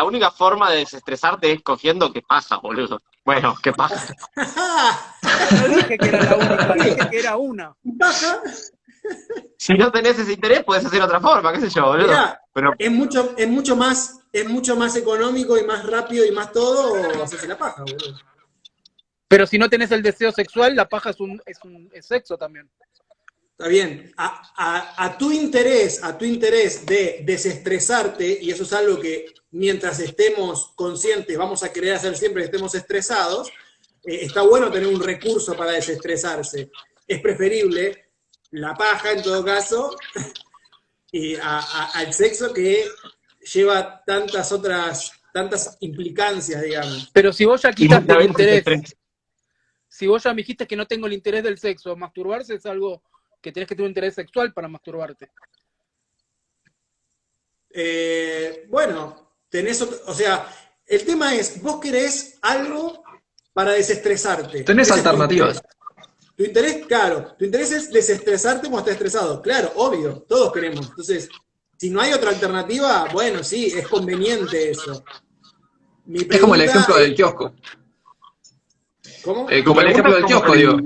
C: única forma de desestresarte es cogiendo. ¿Qué pasa, boludo? Bueno, ¿qué pasa?
B: No dije que era la única, dije que era una.
A: Baja.
C: Si no tenés ese interés, puedes hacer otra forma, qué sé yo, boludo.
A: Mirá,
C: Pero
A: es mucho más económico y más rápido y más todo hacerse la paja, boludo.
B: Pero si no tenés el deseo sexual, la paja es sexo también.
A: Está bien. A tu interés de desestresarte, y eso es algo que mientras estemos conscientes vamos a querer hacer siempre que estemos estresados, está bueno tener un recurso para desestresarse. Es preferible la paja, en todo caso, y al sexo que lleva tantas implicancias, digamos.
B: Pero si vos ya
C: y
B: quitaste
C: muchas
B: el
C: veces te
B: interés,
C: estresas.
B: si vos ya me dijiste que no tengo el interés del sexo, masturbarse es algo que tenés que tener un interés sexual para masturbarte.
A: Bueno, o sea, el tema es, vos querés algo para desestresarte.
D: Tenés
A: Ese es
D: alternativas.
A: Tu interés, claro, tu interés es desestresarte cuando estás estresado. Claro, obvio, todos queremos. Entonces, si no hay otra alternativa, bueno, sí, es conveniente eso.
D: Es como el ejemplo del kiosco.
A: ¿Cómo?
D: Como el ejemplo del kiosco, digo.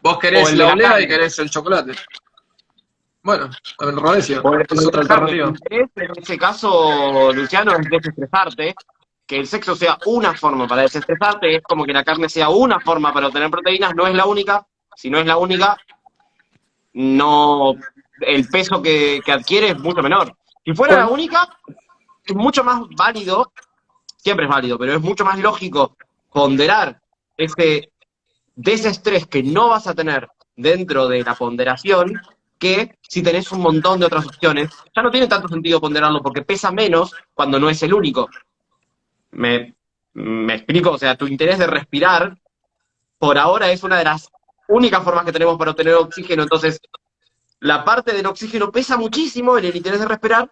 D: Vos
C: O
D: querés
C: el de
D: la
C: la
D: oblea
C: carne.
D: y querés el chocolate. Bueno, el rodecio,
C: O
D: es otra alternativa.
C: en ese caso, Luciano, es desestresarte. Que el sexo sea una forma para desestresarte, es como que la carne sea una forma para obtener proteínas, no es la única. Si no es la única, no, el peso que adquiere es mucho menor. Si fuera la única, es mucho más válido, siempre es válido, pero es mucho más lógico ponderar ese desestrés que no vas a tener dentro de la ponderación que si tenés un montón de otras opciones. Ya no tiene tanto sentido ponderarlo porque pesa menos cuando no es el único. ¿Me explico? O sea, tu interés de respirar por ahora es una de las únicas formas que tenemos para obtener oxígeno. Entonces, la parte del oxígeno pesa muchísimo en el interés de respirar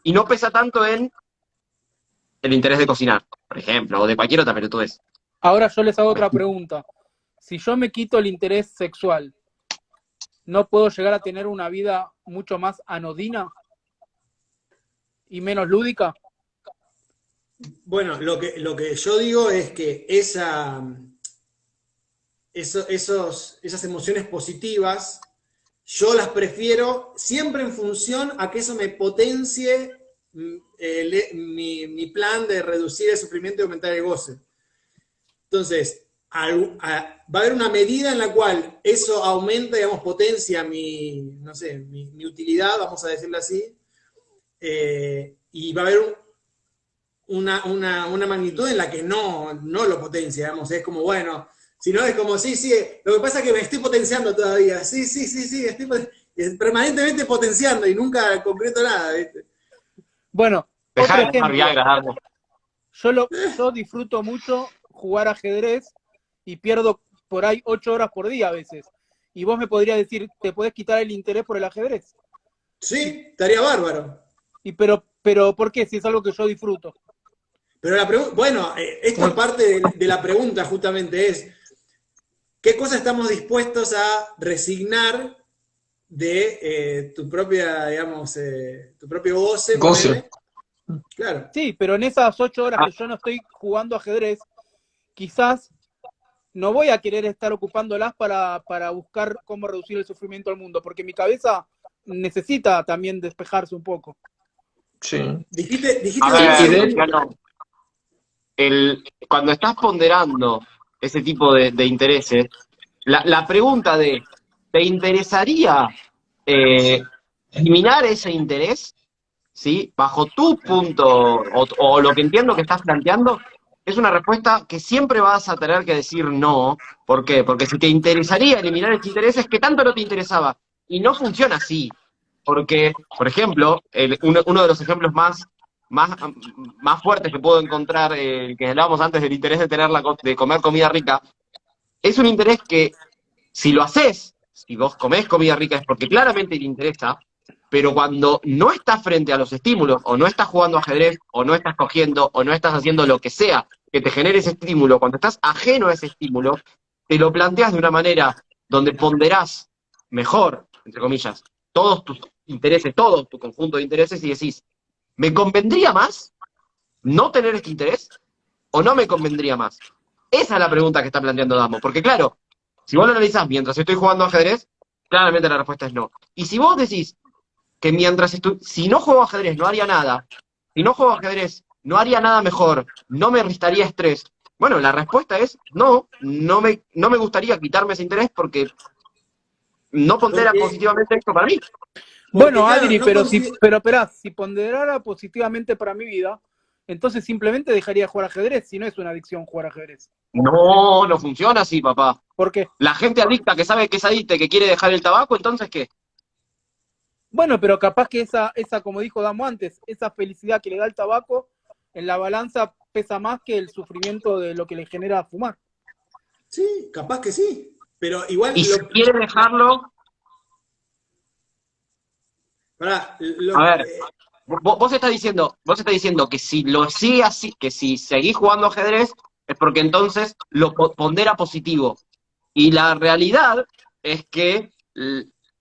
C: y no pesa tanto en el interés de cocinar, por ejemplo, o de cualquier otra pelotudez.
B: Ahora yo les hago otra pregunta. Si yo me quito el interés sexual, ¿no puedo llegar a tener una vida mucho más anodina y menos lúdica?
A: Bueno, lo que yo digo es que esas emociones positivas, yo las prefiero siempre en función a que eso me potencie mi plan de reducir el sufrimiento y aumentar el goce. Entonces, va a haber una medida en la cual eso aumenta, digamos, potencia no sé, mi utilidad, vamos a decirlo así, y va a haber una magnitud en la que no lo potencia, digamos, es como, bueno, si no es como, sí, lo que pasa es que me estoy potenciando todavía, sí, estoy permanentemente potenciando y nunca concreto nada, ¿viste?
B: Bueno,
C: Dejá
B: otro
C: de dejar
B: ejemplo.
C: Viagra, Damo.
B: Yo disfruto mucho jugar ajedrez y pierdo por ahí 8 horas por día a veces. Y vos me podrías decir, ¿te podés quitar el interés por el ajedrez?
A: Sí, estaría bárbaro.
B: Pero ¿por qué? Si es algo que yo disfruto.
A: Pero la pregunta, bueno, esto es parte de la pregunta justamente, es ¿qué cosas estamos dispuestos a resignar de tu propia, digamos, tu propio goce?
D: Goce.
A: Claro.
B: Sí, pero en esas 8 horas que yo no estoy jugando ajedrez, quizás no voy a querer estar ocupándolas para buscar cómo reducir el sufrimiento al mundo, porque mi cabeza necesita también despejarse un poco.
D: Sí.
A: Dijiste
C: A
A: una
C: ver,
A: cosa.
C: Luciano, cuando estás ponderando ese tipo de intereses, la pregunta de, ¿te interesaría eliminar ese interés? ¿Sí? Bajo tu punto, o lo que entiendo que estás planteando, es una respuesta que siempre vas a tener que decir no. ¿Por qué? Porque si te interesaría eliminar ese interés, es que tanto no te interesaba. Y no funciona así. Porque, por ejemplo, uno de los ejemplos más, más fuertes que puedo encontrar, que hablábamos antes del interés de de comer comida rica, es un interés que si lo haces, si vos comés comida rica es porque claramente te interesa, pero cuando no estás frente a los estímulos, o no estás jugando ajedrez, o no estás cogiendo, o no estás haciendo lo que sea que te genere ese estímulo, cuando estás ajeno a ese estímulo, te lo planteas de una manera donde ponderás mejor, entre comillas, todos tus intereses, todo tu conjunto de intereses, y decís, ¿me convendría más no tener este interés o no me convendría más? Esa es la pregunta que está planteando Damo, porque claro, si vos lo analizás mientras estoy jugando ajedrez, claramente la respuesta es no. Y si vos decís que si no juego ajedrez no haría nada, si no juego ajedrez no haría nada mejor, no me restaría estrés, bueno, la respuesta es no me gustaría quitarme ese interés porque no pondera
A: Porque,
C: positivamente esto para mí.
B: Bueno,
A: claro,
B: Adri,
A: no
B: pero esperá, si ponderara positivamente para mi vida, entonces simplemente dejaría de jugar ajedrez, si no es una adicción jugar ajedrez.
C: No, no funciona así, papá.
B: ¿Por qué?
C: La gente adicta que sabe que es adicta y que quiere dejar el tabaco, entonces ¿qué?
B: Bueno, pero capaz que como dijo Damo antes, esa felicidad que le da el tabaco, en la balanza pesa más que el sufrimiento de lo que le genera fumar.
A: Sí, capaz que sí. Pero igual,
C: Y si quiere dejarlo,
A: pará,
C: a ver, vos estás diciendo que si lo sigue así, que si seguís jugando ajedrez, es porque entonces lo pondera positivo. Y la realidad es que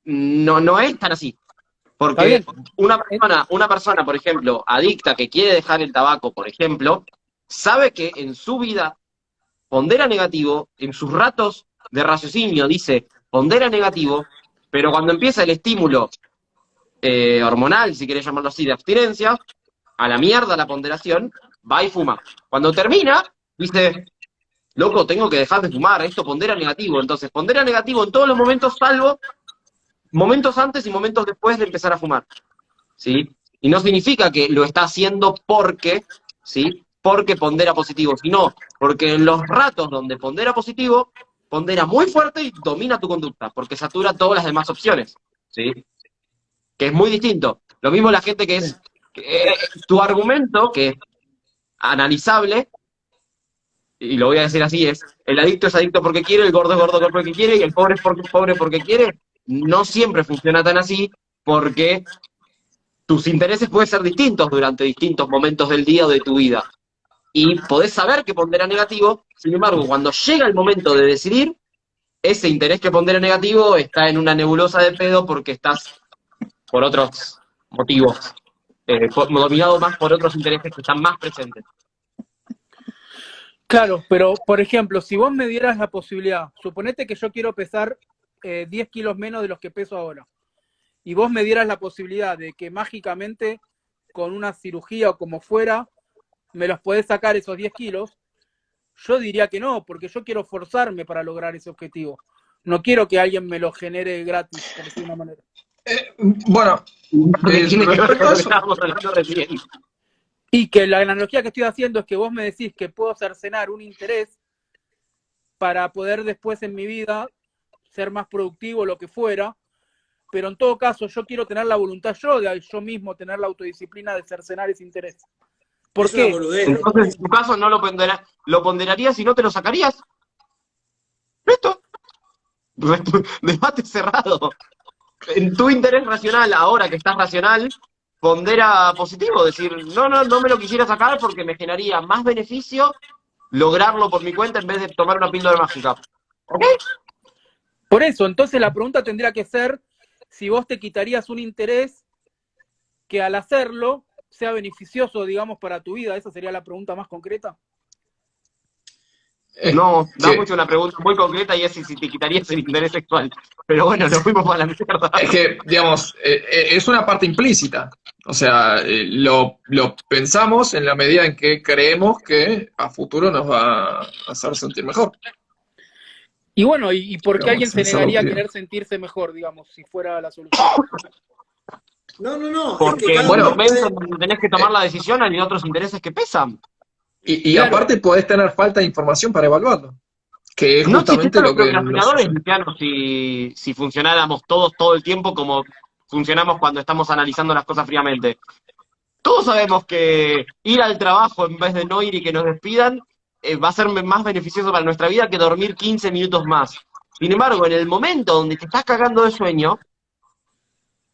C: no es tan así.
B: ¿Está
C: Porque
B: bien?
C: una persona, por ejemplo, adicta que quiere dejar el tabaco, por ejemplo, sabe que en su vida pondera negativo, en sus ratos de raciocinio dice pondera negativo, pero cuando empieza el estímulo hormonal, si querés llamarlo así, de abstinencia, a la mierda la ponderación, va y fuma. Cuando termina, dice, loco, tengo que dejar de fumar, esto pondera negativo. Entonces, pondera negativo en todos los momentos, salvo momentos antes y momentos después de empezar a fumar. ¿Sí? Y no significa que lo está haciendo ¿sí? Porque pondera positivo, sino porque en los ratos donde pondera positivo, pondera muy fuerte y domina tu conducta, porque satura todas las demás opciones, ¿sí? Que es muy distinto. Lo mismo la gente que es, tu argumento, que es analizable, y lo voy a decir así, es, el adicto es adicto porque quiere, el gordo es gordo porque quiere, y el pobre es pobre porque quiere, no siempre funciona tan así, porque tus intereses pueden ser distintos durante distintos momentos del día o de tu vida. Y podés saber que pondera negativo, sin embargo, cuando llega el momento de decidir, ese interés que pondera negativo está en una nebulosa de pedo porque estás por otros motivos, dominado más por otros intereses que están más presentes.
B: Claro, pero por ejemplo, si vos me dieras la posibilidad, suponete que yo quiero pesar 10 kilos menos de los que peso ahora, y vos me dieras la posibilidad de que mágicamente con una cirugía o como fuera, me los podés sacar esos 10 kilos, Yo diría que no, porque yo quiero forzarme para lograr ese objetivo. No quiero que alguien me lo genere gratis, por decir de una manera.
D: Bueno,
C: ¿Qué tiene que ver
D: respecto
C: con
D: a
C: lo que
D: eso,
C: estábamos hablando recién?
B: Y que la analogía que estoy haciendo es que vos me decís que puedo cercenar un interés para poder después en mi vida ser más productivo, lo que fuera, pero en todo caso yo quiero tener la voluntad de yo mismo tener la autodisciplina de cercenar ese interés. ¿Por
A: Es una
B: qué?
A: boludez.
C: Entonces, en tu caso, no lo ponderarías y no te lo sacarías. ¿Listo? Debate cerrado. En tu interés racional, ahora que estás racional, pondera positivo. Decir, no me lo quisiera sacar porque me generaría más beneficio lograrlo por mi cuenta en vez de tomar una píldora mágica. ¿Ok?
B: Por eso, entonces la pregunta tendría que ser si vos te quitarías un interés que al hacerlo sea beneficioso, digamos, para tu vida. Esa sería la pregunta más concreta.
C: No, da
D: que,
C: mucho una pregunta muy concreta y es si te quitarías el interés sexual. Pero bueno, nos fuimos para la mierda.
D: es que, digamos, es una parte implícita. O sea, lo pensamos en la medida en que creemos que a futuro nos va a hacer sentir mejor.
B: Y bueno, ¿y por qué alguien
D: Digamos, en
B: se
D: ese
B: negaría a
D: sentido.
B: querer sentirse mejor, digamos, si fuera la solución?
A: No, es que
C: Porque en
A: cada
C: el
D: Bueno,
A: uno
C: momento
A: puede.
C: en donde tenés que tomar la decisión hay otros intereses que pesan.
D: Y
B: Claro,
D: aparte podés tener falta de información para evaluarlo, que es
C: No
D: justamente
C: existieran los
D: lo que nos
C: procrastinadores,
D: sucede.
C: Luciano, si funcionáramos todos todo el tiempo como funcionamos cuando estamos analizando las cosas fríamente. Todos sabemos que ir al trabajo en vez de no ir y que nos despidan va a ser más beneficioso para nuestra vida que dormir 15 minutos más. Sin embargo, en el momento donde te estás cagando de sueño,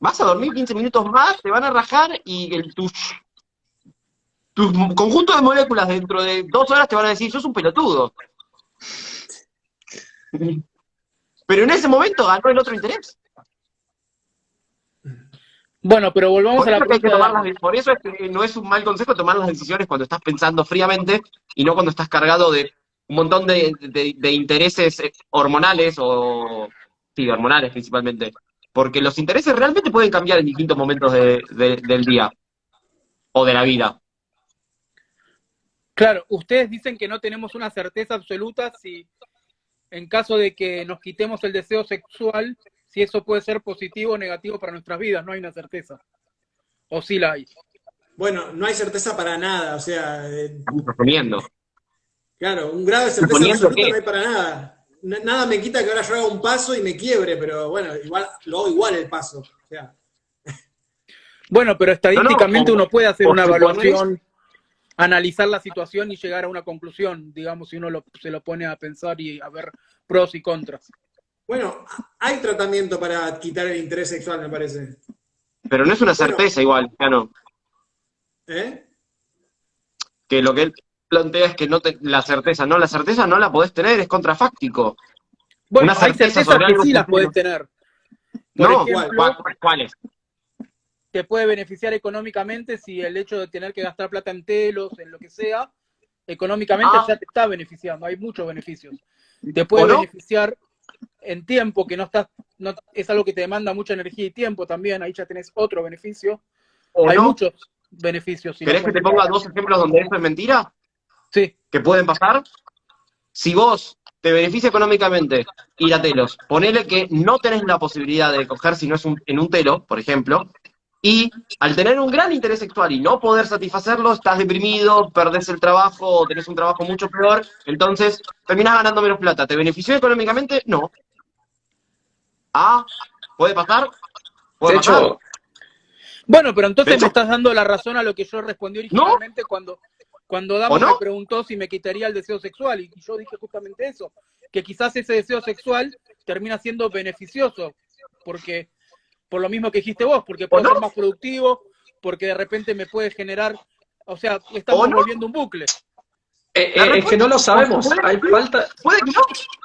C: vas a dormir 15 minutos más, te van a rajar y tus conjunto de moléculas dentro de 2 horas te van a decir, sos un pelotudo. Pero en ese momento ganó el otro interés.
B: bueno, pero volvamos
C: Por
B: a la
C: eso, que hay que
B: pregunta de
C: tomar
B: Damo.
C: por eso es que no es un mal consejo tomar las decisiones cuando estás pensando fríamente y no cuando estás cargado de un montón de intereses hormonales sí, hormonales principalmente. Porque los intereses realmente pueden cambiar en distintos momentos del día o de la vida.
B: Claro, ustedes dicen que no tenemos una certeza absoluta si en caso de que nos quitemos el deseo sexual, si eso puede ser positivo o negativo para nuestras vidas. No hay una certeza. ¿O sí la hay?
A: Bueno, no hay certeza para nada. O sea,
C: Estamos asumiendo.
A: claro, un grado de certeza
C: Suponiendo
A: absoluta
C: que,
A: no hay para nada. Nada me quita que ahora yo haga un paso y me quiebre, pero bueno, igual lo hago igual el paso. O sea,
B: Bueno, pero estadísticamente uno puede hacer
C: o
B: una
C: suponés,
B: evaluación, analizar la situación y llegar a una conclusión, digamos, si uno se lo pone a pensar y a ver pros y contras.
A: bueno, hay tratamiento para quitar el interés sexual, me parece.
C: pero no es una
A: Bueno,
C: certeza igual, Luciano.
A: ¿eh?
C: Que lo que él plantea es que la certeza no la podés tener, es contrafáctico.
B: Bueno,
C: Una
B: hay
C: certeza
B: certezas
C: sobre
B: que
C: algo
B: sí las
C: futuro.
B: podés tener. Por
C: No,
B: ejemplo,
C: ¿cuáles?
B: te puede beneficiar económicamente si el hecho de tener que gastar plata en telos, en lo que sea, económicamente ya te está beneficiando, hay muchos beneficios. Te puede
C: ¿O no?
B: beneficiar en tiempo, que es algo que te demanda mucha energía y tiempo también, ahí ya tenés otro beneficio.
C: ¿O
B: Hay
C: no?
B: muchos beneficios. Si
C: ¿Querés que te ponga 2 ejemplos donde eso es mentira?
B: Sí,
C: ¿Que pueden pasar? Si vos te beneficia económicamente ir a telos, ponele que no tenés la posibilidad de coger si no es en un telo, por ejemplo, y al tener un gran interés sexual y no poder satisfacerlo, estás deprimido, perdés el trabajo o tenés un trabajo mucho peor, entonces terminás ganando menos plata. ¿Te benefició económicamente? No. Ah, ¿puede pasar?
D: De
C: ¿Puede pasar?
D: hecho,
B: bueno, pero entonces
C: De hecho,
B: me estás dando la razón a lo que yo respondí
C: ¿no?
B: originalmente cuando
C: ¿O
B: Damo me
C: no?
B: preguntó si me quitaría el deseo sexual, y yo dije justamente eso, que quizás ese deseo sexual termina siendo beneficioso, porque por lo mismo que dijiste vos, porque
C: ¿O
B: puedo
C: no?
B: ser más productivo, porque de repente me puede generar, o sea,
C: ¿O
B: estamos
C: no?
B: volviendo un bucle.
C: La
D: es que no lo sabemos. Hay falta.
C: puede que no.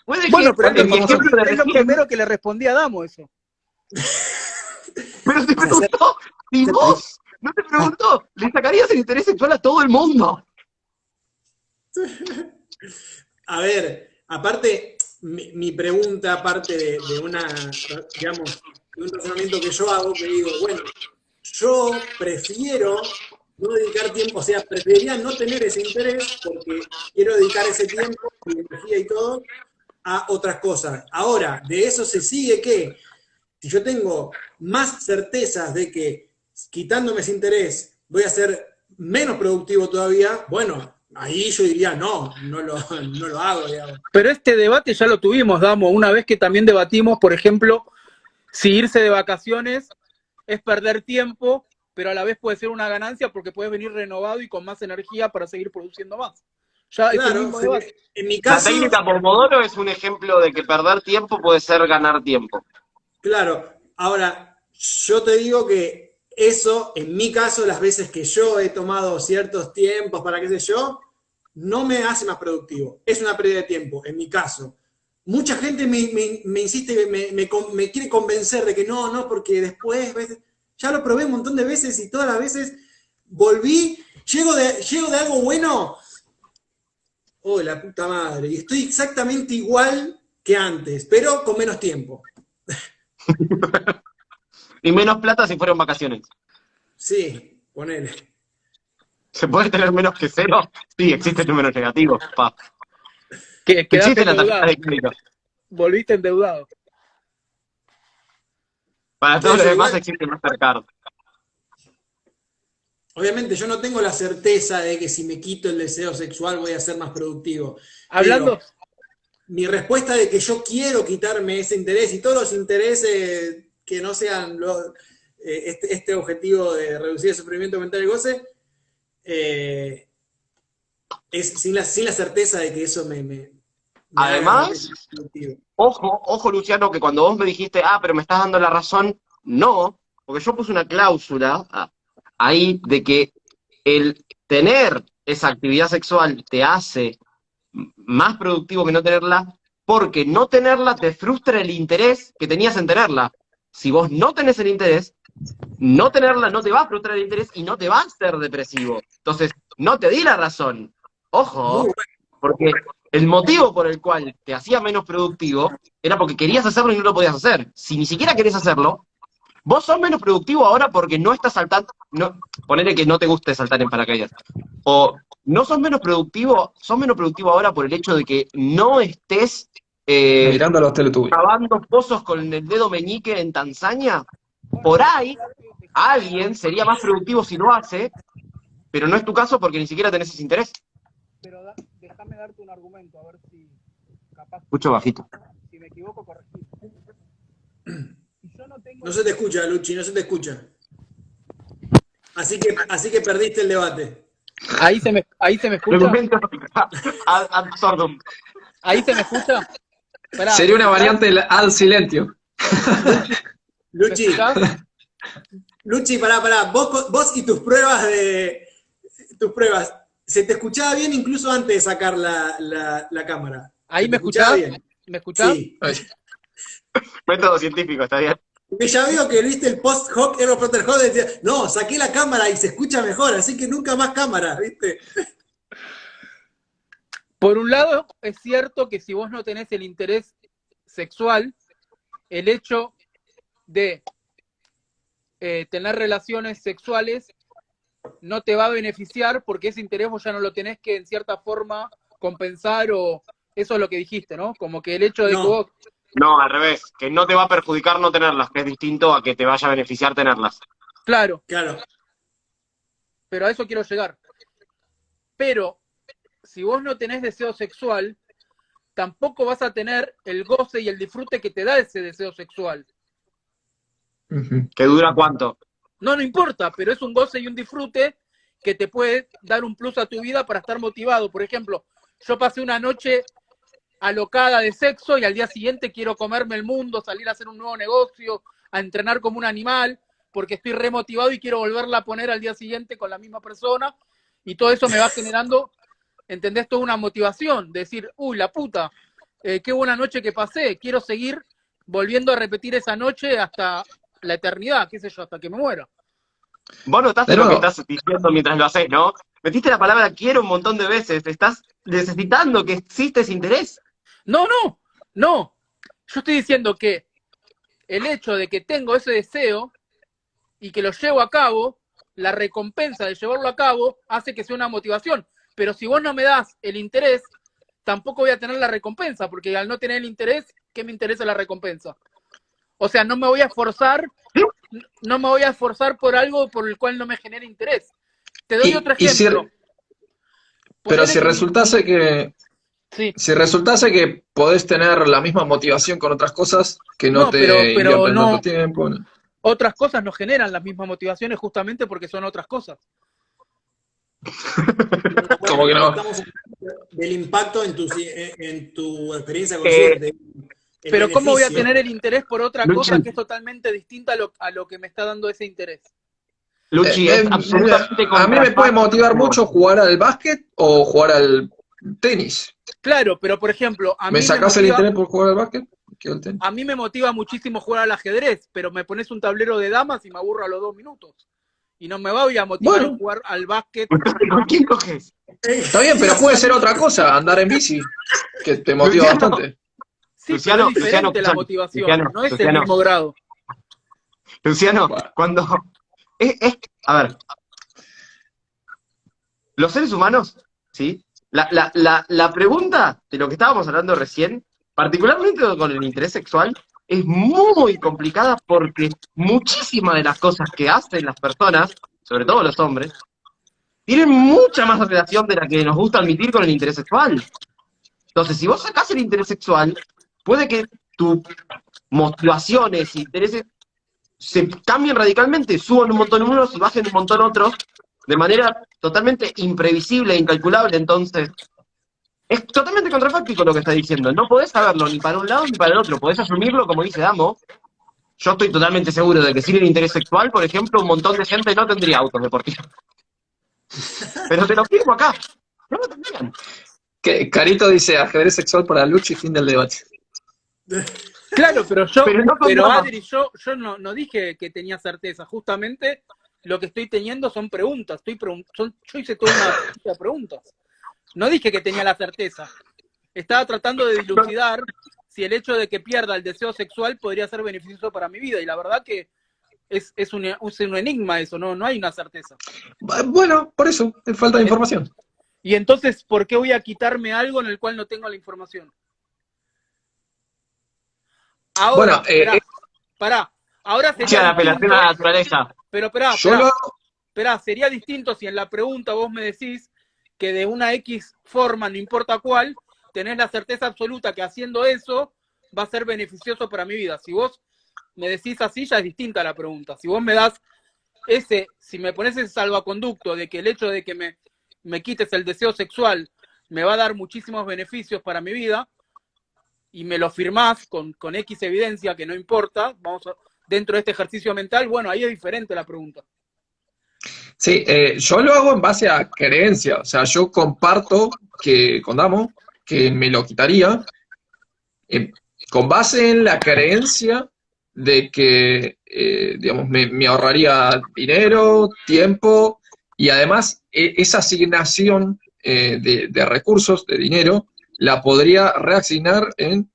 C: Puede
B: Bueno,
C: que
B: pero
D: falta
C: en mi
D: información.
C: ejemplo de
B: es lo
C: recién,
B: primero que le respondí a Damo eso.
C: pero te preguntó, y vos no te preguntó, le sacarías el interés sexual a todo el mundo.
A: A ver, aparte, mi pregunta, aparte de una, digamos, de un razonamiento que yo hago, que digo, bueno, yo prefiero no dedicar tiempo, o sea, preferiría no tener ese interés porque quiero dedicar ese tiempo, mi energía y todo, a otras cosas. Ahora, de eso se sigue que, si yo tengo más certezas de que quitándome ese interés voy a ser menos productivo todavía, bueno, ahí yo diría no lo hago, digamos.
B: Pero este debate ya lo tuvimos, Damo, una vez que también debatimos, por ejemplo, si irse de vacaciones es perder tiempo, pero a la vez puede ser una ganancia porque puedes venir renovado y con más energía para seguir produciendo más. Ya es el
A: Claro,
B: mismo debate.
A: en mi
C: La
A: caso,
C: técnica Pomodoro es un ejemplo de que perder tiempo puede ser ganar tiempo.
A: claro, ahora, yo te digo que eso, en mi caso, las veces que yo he tomado ciertos tiempos para qué sé yo, no me hace más productivo. Es una pérdida de tiempo, en mi caso. Mucha gente me insiste, me quiere convencer de que no, porque después, ¿ves? Ya lo probé un montón de veces y todas las veces volví, llego de algo bueno, oh, la puta madre, y estoy exactamente igual que antes, pero con menos tiempo.
C: Y menos plata si fueron vacaciones.
A: Sí, ponele.
C: ¿Se puede tener menos que cero? Sí, existen números negativos, pa.
B: Quedaste
C: Existe la tarjeta
B: endeudado,
C: de crédito.
B: volviste endeudado.
C: Para
A: Sí,
C: todos los
A: yo
C: demás
A: igual,
C: existe Mastercard.
A: obviamente yo no tengo la certeza de que si me quito el deseo sexual voy a ser más productivo,
B: Hablando,
A: pero mi respuesta de que yo quiero quitarme ese interés y todos los intereses que no sean este objetivo de reducir el sufrimiento mental y goce, eh, es sin la certeza de que eso me haga realmente
C: Además,
A: más productivo.
C: ojo, Luciano, que cuando vos me dijiste, pero me estás dando la razón, no, porque yo puse una cláusula ahí de que el tener esa actividad sexual te hace más productivo que no tenerla, porque no tenerla te frustra el interés que tenías en tenerla. Si vos no tenés el interés, no tenerla no te va a frustrar el interés y no te va a hacer depresivo. Entonces, no te di la razón.
A: Muy
C: Ojo,
A: bueno.
C: porque el motivo por el cual te hacía menos productivo era porque querías hacerlo y no lo podías hacer. Si ni siquiera querés hacerlo, vos sos menos productivo ahora porque no estás saltando, no, ponele que no te guste saltar en paracaídas. O no sos menos productivo ahora por el hecho de que no estés
D: Mirando a los Teletubbies.
C: cavando pozos con el dedo meñique en Tanzania. Por ahí, alguien sería más productivo si lo hace, pero no es tu caso porque ni siquiera tenés ese interés.
B: pero déjame darte un argumento, a ver si capaz,
C: Escucho bajito.
B: si me equivoco, corregir. Si yo no tengo
A: No se te escucha, Luchi, no se te escucha. Así que perdiste el debate.
B: ahí se me escucha,
C: Argumento ad absurdum.
B: ahí se me escucha. Esperá,
D: Sería una
B: ¿me
D: variante del ad silentio.
A: Luchi,
B: escuchás?
A: Luchi, pará. Vos y tus pruebas se te escuchaba bien incluso antes de sacar la cámara.
B: ¿Ahí
A: ¿Se te
B: me
A: escuchaba
B: escuchás?
A: bien?
B: ¿Me escuchás?
A: Sí.
C: Método científico, está bien.
A: Porque ya veo que viste el post-hoc, Error Frontal Hoc, y decía, no, saqué la cámara y se escucha mejor, así que nunca más cámara, ¿viste?
B: Por un lado, es cierto que si vos no tenés el interés sexual, el hecho de tener relaciones sexuales no te va a beneficiar porque ese interés vos ya no lo tenés que en cierta forma compensar o eso es lo que dijiste, ¿no? Como que el hecho de que
A: No.
B: vos...
C: No, al revés, que no te va a perjudicar no tenerlas, que es distinto a que te vaya a beneficiar tenerlas.
B: Claro,
A: Claro.
B: pero a eso quiero llegar. Pero si vos no tenés deseo sexual, tampoco vas a tener el goce y el disfrute que te da ese deseo sexual.
C: ¿Que dura cuánto?
B: No importa, pero es un goce y un disfrute que te puede dar un plus a tu vida para estar motivado. Por ejemplo, yo pasé una noche alocada de sexo y al día siguiente quiero comerme el mundo, salir a hacer un nuevo negocio, a entrenar como un animal, porque estoy remotivado y quiero volverla a poner al día siguiente con la misma persona, y todo eso me va generando, ¿entendés? Toda una motivación, de decir, uy, la puta, qué buena noche que pasé, quiero seguir volviendo a repetir esa noche hasta la eternidad, qué sé yo, hasta que me muera.
C: Vos notaste
D: Pero
C: lo que estás diciendo mientras lo haces, ¿no? Metiste la palabra quiero un montón de veces, estás necesitando que exista ese interés.
B: No, yo estoy diciendo que el hecho de que tengo ese deseo y que lo llevo a cabo la recompensa de llevarlo a cabo hace que sea una motivación. Pero si vos no me das el interés, tampoco voy a tener la recompensa, porque al no tener el interés, ¿qué me interesa la recompensa? O sea, no me voy a esforzar por algo por el cual no me genere interés. Te doy otro ejemplo.
D: Pero si resultase que...
B: Sí.
D: Si resultase que podés tener la misma motivación con otras cosas que no te invierten tanto tiempo. ¿No?
B: Otras cosas no generan las mismas motivaciones justamente porque son otras cosas.
D: ¿Cómo que no?
A: Estamos del impacto en tu experiencia consciente.
B: Pero ¿cómo voy a tener el interés por otra cosa que es totalmente distinta a lo que me está dando ese interés?
C: Luchi, es absolutamente
D: a mí me puede motivar mucho jugar al básquet o jugar al tenis.
B: Claro, pero por ejemplo, a mí
D: ¿Me sacás el interés por jugar al básquet?
B: A mí me motiva muchísimo jugar al ajedrez, pero me pones un tablero de damas y me aburro a los 2 minutos. Y no me voy a motivar a jugar al básquet.
C: ¿Con quién coges?
D: Está bien, pero puede ser otra cosa, andar en bici, que te motiva bastante.
B: Sí, Luciano, pero es diferente la motivación, no es el mismo grado.
C: Luciano, cuando... a ver, los seres humanos, ¿sí? La pregunta de lo que estábamos hablando recién, particularmente con el interés sexual, es muy complicada porque muchísimas de las cosas que hacen las personas, sobre todo los hombres, tienen mucha más relación de la que nos gusta admitir con el interés sexual. Entonces, si vos sacás el interés sexual, puede que tus motivaciones, intereses, se cambien radicalmente, suban un montón unos y bajen un montón otros, de manera totalmente imprevisible e incalculable. Entonces, es totalmente contrafáctico lo que está diciendo. No podés saberlo ni para un lado ni para el otro. Podés asumirlo, como dice Damo. Yo estoy totalmente seguro de que sin el interés sexual, por ejemplo, un montón de gente no tendría autos deportivos. Pero te lo firmo acá. No lo tendrían.
D: Carito dice, ajedrez sexual para Luchi, fin del debate.
B: Claro, pero Adri, yo no dije que tenía certeza. Justamente lo que estoy teniendo son preguntas. Yo hice toda una lista de preguntas. No dije que tenía la certeza. Estaba tratando de dilucidar si el hecho de que pierda el deseo sexual podría ser beneficioso para mi vida. Y la verdad que es un enigma eso, no hay una certeza.
D: Bueno, por eso, falta de información.
B: Y entonces, ¿por qué voy a quitarme algo en el cual no tengo la información? Ahora, pará. Ahora sería
C: la apelación a la naturaleza.
B: Pero sería distinto si en la pregunta vos me decís que de una X forma, no importa cuál, tenés la certeza absoluta que haciendo eso va a ser beneficioso para mi vida. Si vos me decís así, ya es distinta la pregunta. Si vos me das si me pones ese salvaconducto de que el hecho de que me quites el deseo sexual me va a dar muchísimos beneficios para mi vida, y me lo firmás con X evidencia que no importa, dentro de este ejercicio mental, bueno, ahí es diferente la pregunta.
D: Sí, yo lo hago en base a creencia, o sea, yo comparto con Damo que me lo quitaría con base en la creencia de que, digamos, me ahorraría dinero, tiempo, y además esa asignación de recursos, de dinero, la podría reasignar en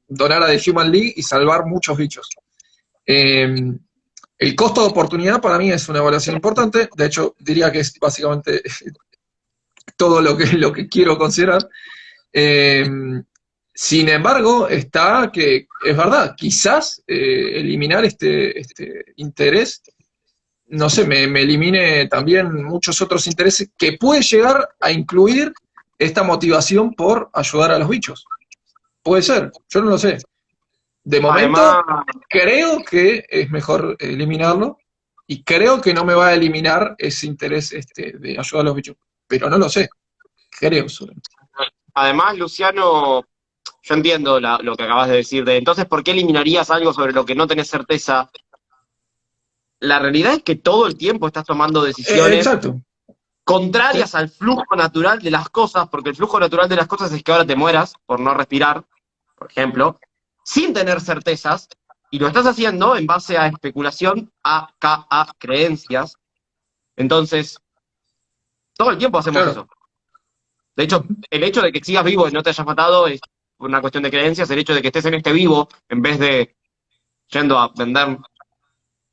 D: donar a The Human League y salvar muchos bichos. El costo de oportunidad para mí es una evaluación importante, de hecho diría que es básicamente todo lo que quiero considerar. Sin embargo, está que es verdad, quizás eliminar este interés, no sé, me elimine también muchos otros intereses que puede llegar a incluir esta motivación por ayudar a los bichos. Puede ser, yo no lo sé. De momento, además, creo que es mejor eliminarlo y creo que no me va a eliminar ese interés de ayudar a los bichos. Pero no lo sé, creo solo.
C: Además, Luciano, yo entiendo lo que acabas de decir entonces, ¿por qué eliminarías algo sobre lo que no tenés certeza? La realidad es que todo el tiempo estás tomando decisiones contrarias al flujo natural de las cosas, porque el flujo natural de las cosas es que ahora te mueras por no respirar, por ejemplo, sin tener certezas, y lo estás haciendo en base a especulación, a creencias. Entonces, todo el tiempo hacemos eso. De hecho, el hecho de que sigas vivo y no te hayas matado es una cuestión de creencias. El hecho de que estés en este vivo, en vez de yendo a vender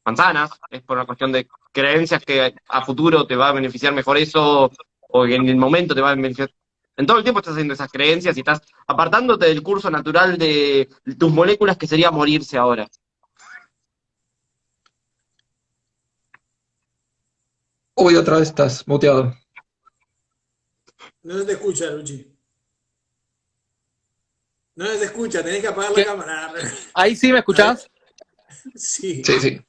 C: manzanas, es por una cuestión de creencias que a futuro te va a beneficiar mejor eso, o que en el momento te va a beneficiar. En todo el tiempo estás haciendo esas creencias y estás apartándote del curso natural de tus moléculas, que sería morirse ahora.
D: Uy, otra vez estás muteado.
A: No se te escucha, Luchi. No se te escucha, tenés que apagar la cámara.
B: Ahí sí me escuchás.
A: Sí.
D: Sí, sí.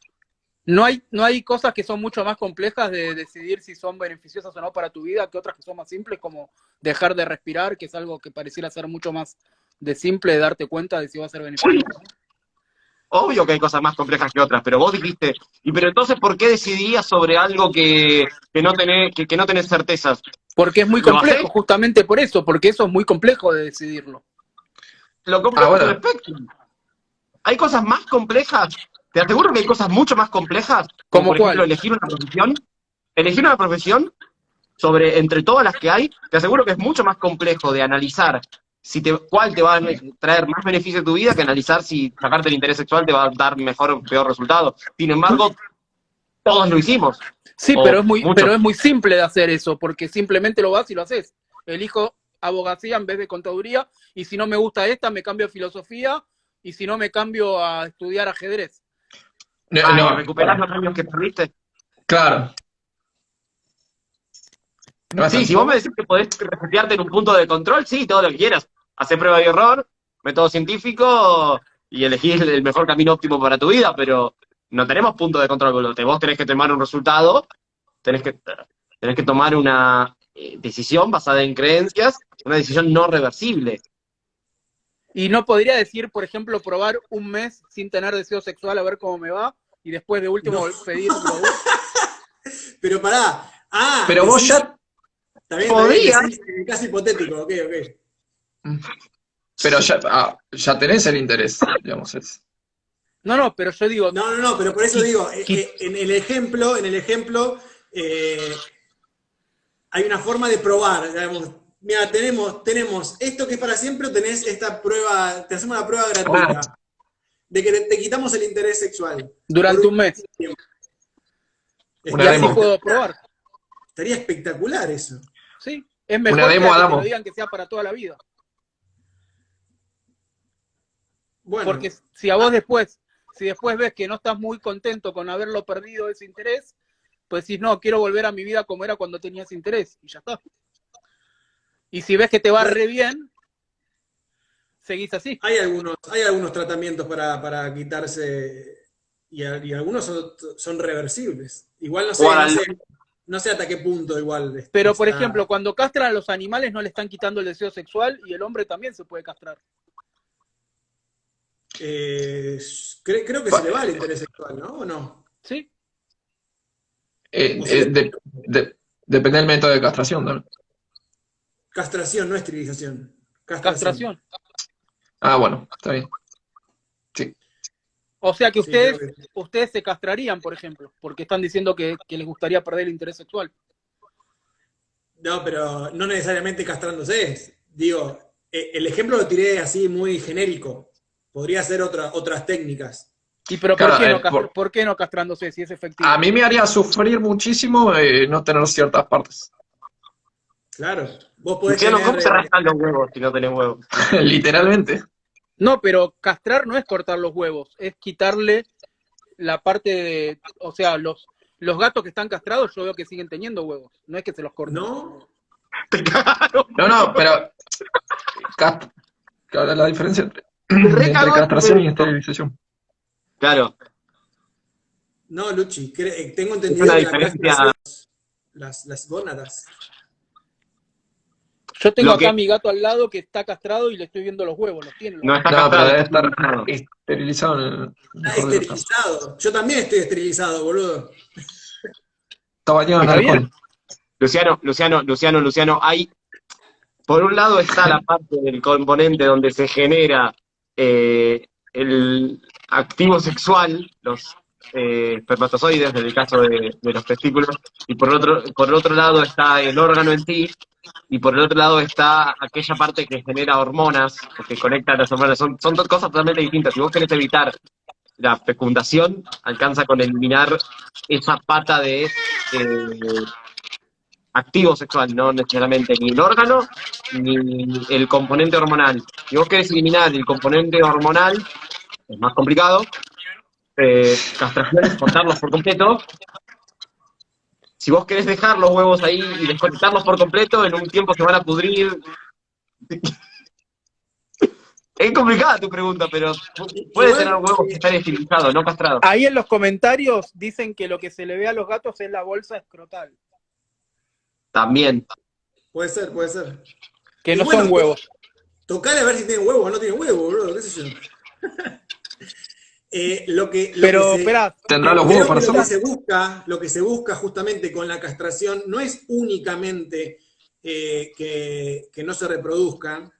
B: No hay cosas que son mucho más complejas de decidir si son beneficiosas o no para tu vida que otras que son más simples, como dejar de respirar, que es algo que pareciera ser mucho más de simple de darte cuenta de si va a ser beneficioso.
C: Obvio que hay cosas más complejas que otras, pero vos dijiste, pero entonces, ¿por qué decidirías sobre algo que no tenés certezas?
B: Porque es muy
C: ¿Lo
B: complejo,
C: hacés?
B: justamente por eso, porque eso es muy complejo de decidirlo.
C: Lo complejo
D: bueno.
C: es el espectro. Hay cosas más complejas. Te aseguro que hay cosas mucho más complejas, como
B: ¿Cómo
C: por ejemplo
B: cuál?
C: elegir una profesión. Elegir una profesión entre todas las que hay, te aseguro que es mucho más complejo de analizar cuál te va a traer más beneficio a tu vida, que analizar si sacarte el interés sexual te va a dar mejor o peor resultado. Sin embargo, todos lo hicimos.
B: Sí,
C: O
B: pero
C: muchos.
B: es muy simple de hacer eso, porque simplemente lo vas y lo haces. Elijo abogacía en vez de contaduría, y si no me gusta esta, me cambio a filosofía, y si no me cambio a estudiar ajedrez.
D: No,
C: ¿Recuperás los años que perdiste?
D: claro. No es
C: Sí,
D: así.
C: si vos me decís que podés resetearte en un punto de control, sí, todo lo que quieras. Hacer prueba y error, método científico y elegir el mejor camino óptimo para tu vida, pero no tenemos punto de control. Vos tenés que tomar un resultado, tenés que tomar una decisión basada en creencias, una decisión no reversible.
B: Y no podría decir, por ejemplo, probar un mes sin tener deseo sexual a ver cómo me va, y después de último pedir
A: Pero pará.
D: Pero vos
A: decís,
D: ya.
A: Está bien,
C: Podría.
A: decís, casi hipotético, ok.
D: Pero ya tenés el interés, digamos.
B: No, pero yo digo...
A: No, pero por eso digo, en el ejemplo, hay una forma de probar, digamos. Mira, tenemos esto que es para siempre, o tenés esta prueba, te hacemos una prueba gratuita, de que te quitamos el interés sexual.
B: Durante un mes.
A: Tiempo.
D: Una
B: Y así
D: demo.
B: puedo probar.
A: Estaría espectacular eso.
B: Sí, es mejor
D: Una demo,
B: que te
D: Adamo.
B: lo digan que sea para toda la vida.
A: Bueno.
B: Porque si a vos después ves que no estás muy contento con haberlo perdido ese interés, pues decís, no, quiero volver a mi vida como era cuando tenía ese interés, y ya está. Y si ves que te va re bien, seguís así.
A: Hay algunos tratamientos para quitarse, y algunos son reversibles. Igual no sé hasta qué punto igual.
B: Pero, por ejemplo, cuando castran a los animales no le están quitando el deseo sexual, y el hombre también se puede castrar.
A: Creo que se le va el interés sexual, ¿no? ¿O no?
B: ¿Sí?
D: Depende del método de castración, ¿no?
A: Castración, no esterilización.
B: Castración.
D: Ah, bueno, está bien. Sí.
B: O sea que
A: Sí, creo
B: ustedes se castrarían, por ejemplo, porque están diciendo que les gustaría perder el interés sexual.
A: No, pero no necesariamente castrándose. Digo, el ejemplo lo tiré así muy genérico. Podría ser otras técnicas.
B: ¿Y pero
D: Claro,
B: por qué no castrándose si es efectivo?
D: A mí me haría sufrir muchísimo no tener ciertas partes.
A: Claro. Vos podés
C: ¿Cómo se rascan los huevos si no tenés huevos?
D: Literalmente.
B: No, pero castrar no es cortar los huevos, es quitarle la parte de... O sea, los gatos que están castrados yo veo que siguen teniendo huevos, no es que se los corten.
A: ¿No?
C: Te cagaron.
D: No, pero... Claro, la diferencia entre
C: Recagó
D: castración y
C: esto.
D: esterilización.
C: Claro.
A: No, Luchi, tengo
C: Es
A: entendido
C: una
A: que la
C: diferencia.
A: castración, las gónadas.
B: Yo tengo
C: Lo que-
B: acá a mi gato al lado que está castrado y le estoy viendo los huevos, los tiene.
C: No está
D: No, pero
C: castrado.
D: debe estar esterilizado en el
A: Está
D: mejor de los casos.
A: esterilizado. Yo también estoy esterilizado, boludo.
D: Está bañado en
B: Está
D: alcohol.
C: Luciano, por un lado está la parte del componente donde se genera el activo sexual, los espermatozoides, en el caso de los testículos, y por otro lado está el órgano en sí, y por el otro lado está aquella parte que genera hormonas, o que conecta las hormonas. Son dos cosas totalmente distintas. Si vos querés evitar la fecundación alcanza con eliminar esa pata de activo sexual, no necesariamente ni el órgano ni el componente hormonal. Si vos querés eliminar el componente hormonal, es más complicado. Castraciones, cortarlos por completo. Si vos querés dejar los huevos ahí y desconectarlos por completo, en un tiempo se van a pudrir. Es complicada tu pregunta, pero puede tener huevos que están esterilizados, no castrados.
B: Ahí en los comentarios dicen que lo que se le ve a los gatos es la bolsa escrotal.
C: También.
A: Puede ser, puede ser.
B: Que
A: Y
B: no
A: bueno,
B: son huevos.
A: Tocale a ver si tienen huevo o no tienen huevo, bro, qué sé yo.
B: Pero, esperá,
D: ¿Tendrá los
A: creo
D: huevos para
A: que
D: hacerlo?
A: lo que se busca justamente con la castración no es únicamente que no se reproduzcan,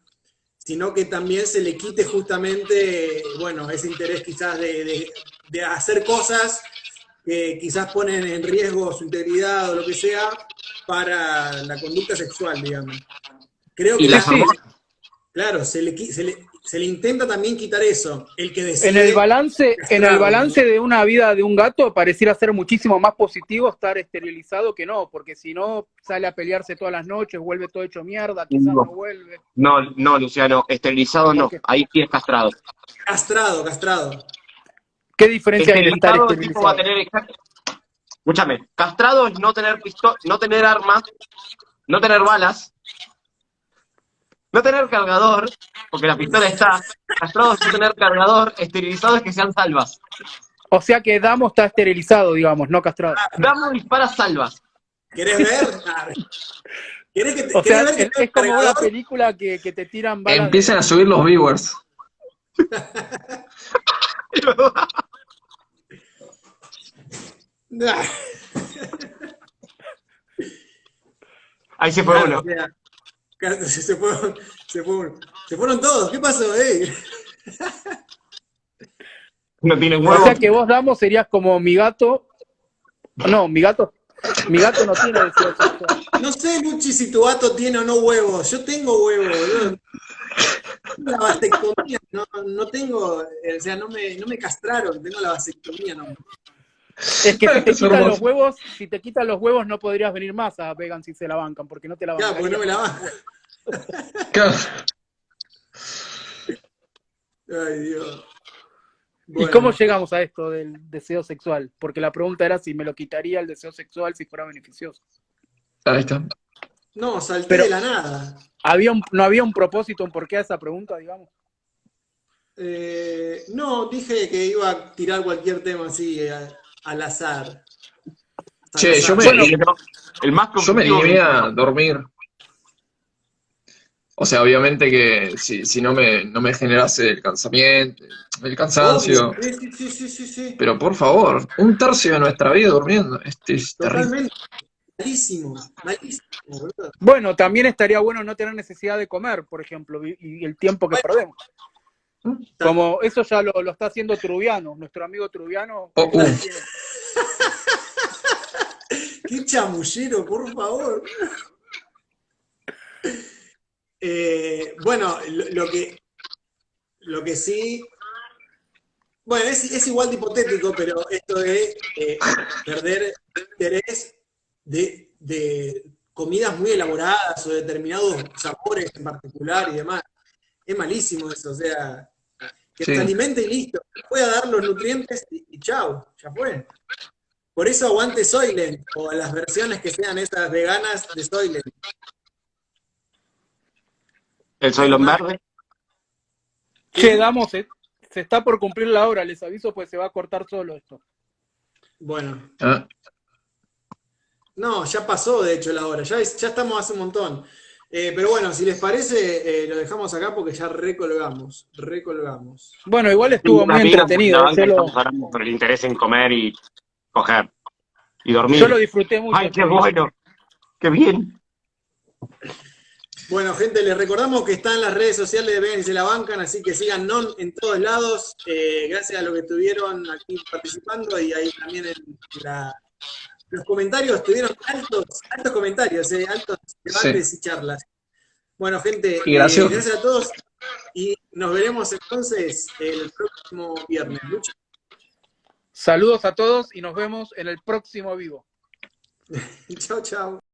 A: sino que también se le quite justamente, bueno, ese interés quizás de hacer cosas que quizás ponen en riesgo su integridad o lo que sea para la conducta sexual, digamos. Creo
C: Y
A: que
C: las
B: sí.
C: hormonas.
A: claro, se le intenta también quitar eso, el que decide
B: En el balance
A: castrarlo, ¿no?
B: de una vida de un gato pareciera ser muchísimo más positivo estar esterilizado que no, porque si no sale a pelearse todas las noches, vuelve todo hecho mierda, quizás no vuelve.
C: No, Luciano, esterilizado no,
B: Porque,
C: ahí sí es castrado.
A: Castrado.
B: ¿qué diferencia hay de estar
C: Esterilizado el tipo va a
B: esterilizado?
C: tener, escúchame, castrado es no tener no tener armas, no tener balas, no tener cargador, porque la pistola está, castrado es no tener cargador, esterilizado es que sean salvas.
B: O sea que Damo está esterilizado, digamos, no castrado.
C: Damo dispara salvas.
A: ¿Querés ver?
B: O sea,
A: ¿Querés ver que
B: es
A: tenga un
B: como una
A: cargador?
B: película que te tiran balas.
D: Empiecen a subir los viewers.
C: Ahí se fue
A: Claro,
C: uno.
A: o sea, claro, se fueron todos. ¿Qué pasó,
C: No tiene
B: O
C: huevo.
B: sea que vos, Damo, serías como mi gato. No, mi gato no tiene deseo sexual.
A: No sé, Luchi, si tu gato tiene o no huevos. Yo tengo huevos, boludo. La vasectomía, no tengo, o sea, no me castraron, tengo la vasectomía, no.
B: Es que si te
D: Es
B: quitan
D: hermoso.
B: los huevos, no podrías venir más a Vegan si se la bancan, porque no te la
A: Ya,
B: bancan.
A: porque no me la baja.
D: Claro.
A: Ay, Dios.
B: ¿Y
A: Bueno,
B: cómo llegamos a esto del deseo sexual? Porque la pregunta era si me lo quitaría el deseo sexual si fuera beneficioso.
D: Ahí está.
A: no, salté
B: Pero-
A: de la nada.
B: ¿No había un propósito, un porqué a esa pregunta, digamos?
A: No, dije que iba a tirar cualquier tema así al azar.
D: Che, yo me,
B: Bueno,
C: El más
D: yo me
C: conflictivo
D: animé a dormir. O sea, obviamente que si no me generase el cansamiento, el cansancio.
A: Obvio. Sí.
D: Pero por favor, un tercio de nuestra vida durmiendo. Este es terrible.
A: Totalmente. Malísimo, boludo.
B: Bueno, también estaría bueno no tener necesidad de comer, por ejemplo, y el tiempo que perdemos. Como eso ya lo está haciendo Trubiano, nuestro amigo Trubiano.
A: Qué chamullero, por favor. Bueno, lo que sí. Bueno, es igual de hipotético, pero esto de perder interés de comidas muy elaboradas o determinados sabores en particular y demás. Es malísimo eso, o sea, que
D: Sí.
A: se alimente y listo. Pueda dar los nutrientes y chau, ya fue. Por eso aguante Soylent, o las versiones que sean esas veganas de Soylent.
C: El Soylent verde.
B: Che, Damos, se está por cumplir la hora, les aviso, pues se va a cortar solo esto.
A: Bueno,
D: Ah,
A: no, ya pasó de hecho la hora, ya estamos hace un montón. Pero bueno, si les parece, lo dejamos acá porque ya recolgamos.
B: Bueno, igual estuvo muy entretenido.
C: Estamos hablando por el interés en comer y coger. Y dormir.
B: Yo lo disfruté mucho.
C: ¡Ay, qué bueno! ¡Qué bien!
A: Bueno, gente, les recordamos que están las redes sociales de Vegan y se la bancan, así que síganos en todos lados. Gracias a los que estuvieron aquí participando y ahí también en los comentarios tuvieron altos comentarios, altos debates y charlas. Bueno, gente,
D: Y gracioso.
A: gracias a todos y nos veremos entonces el próximo viernes. Lucho.
B: Saludos a todos y nos vemos en el próximo vivo.
A: Chao, chao.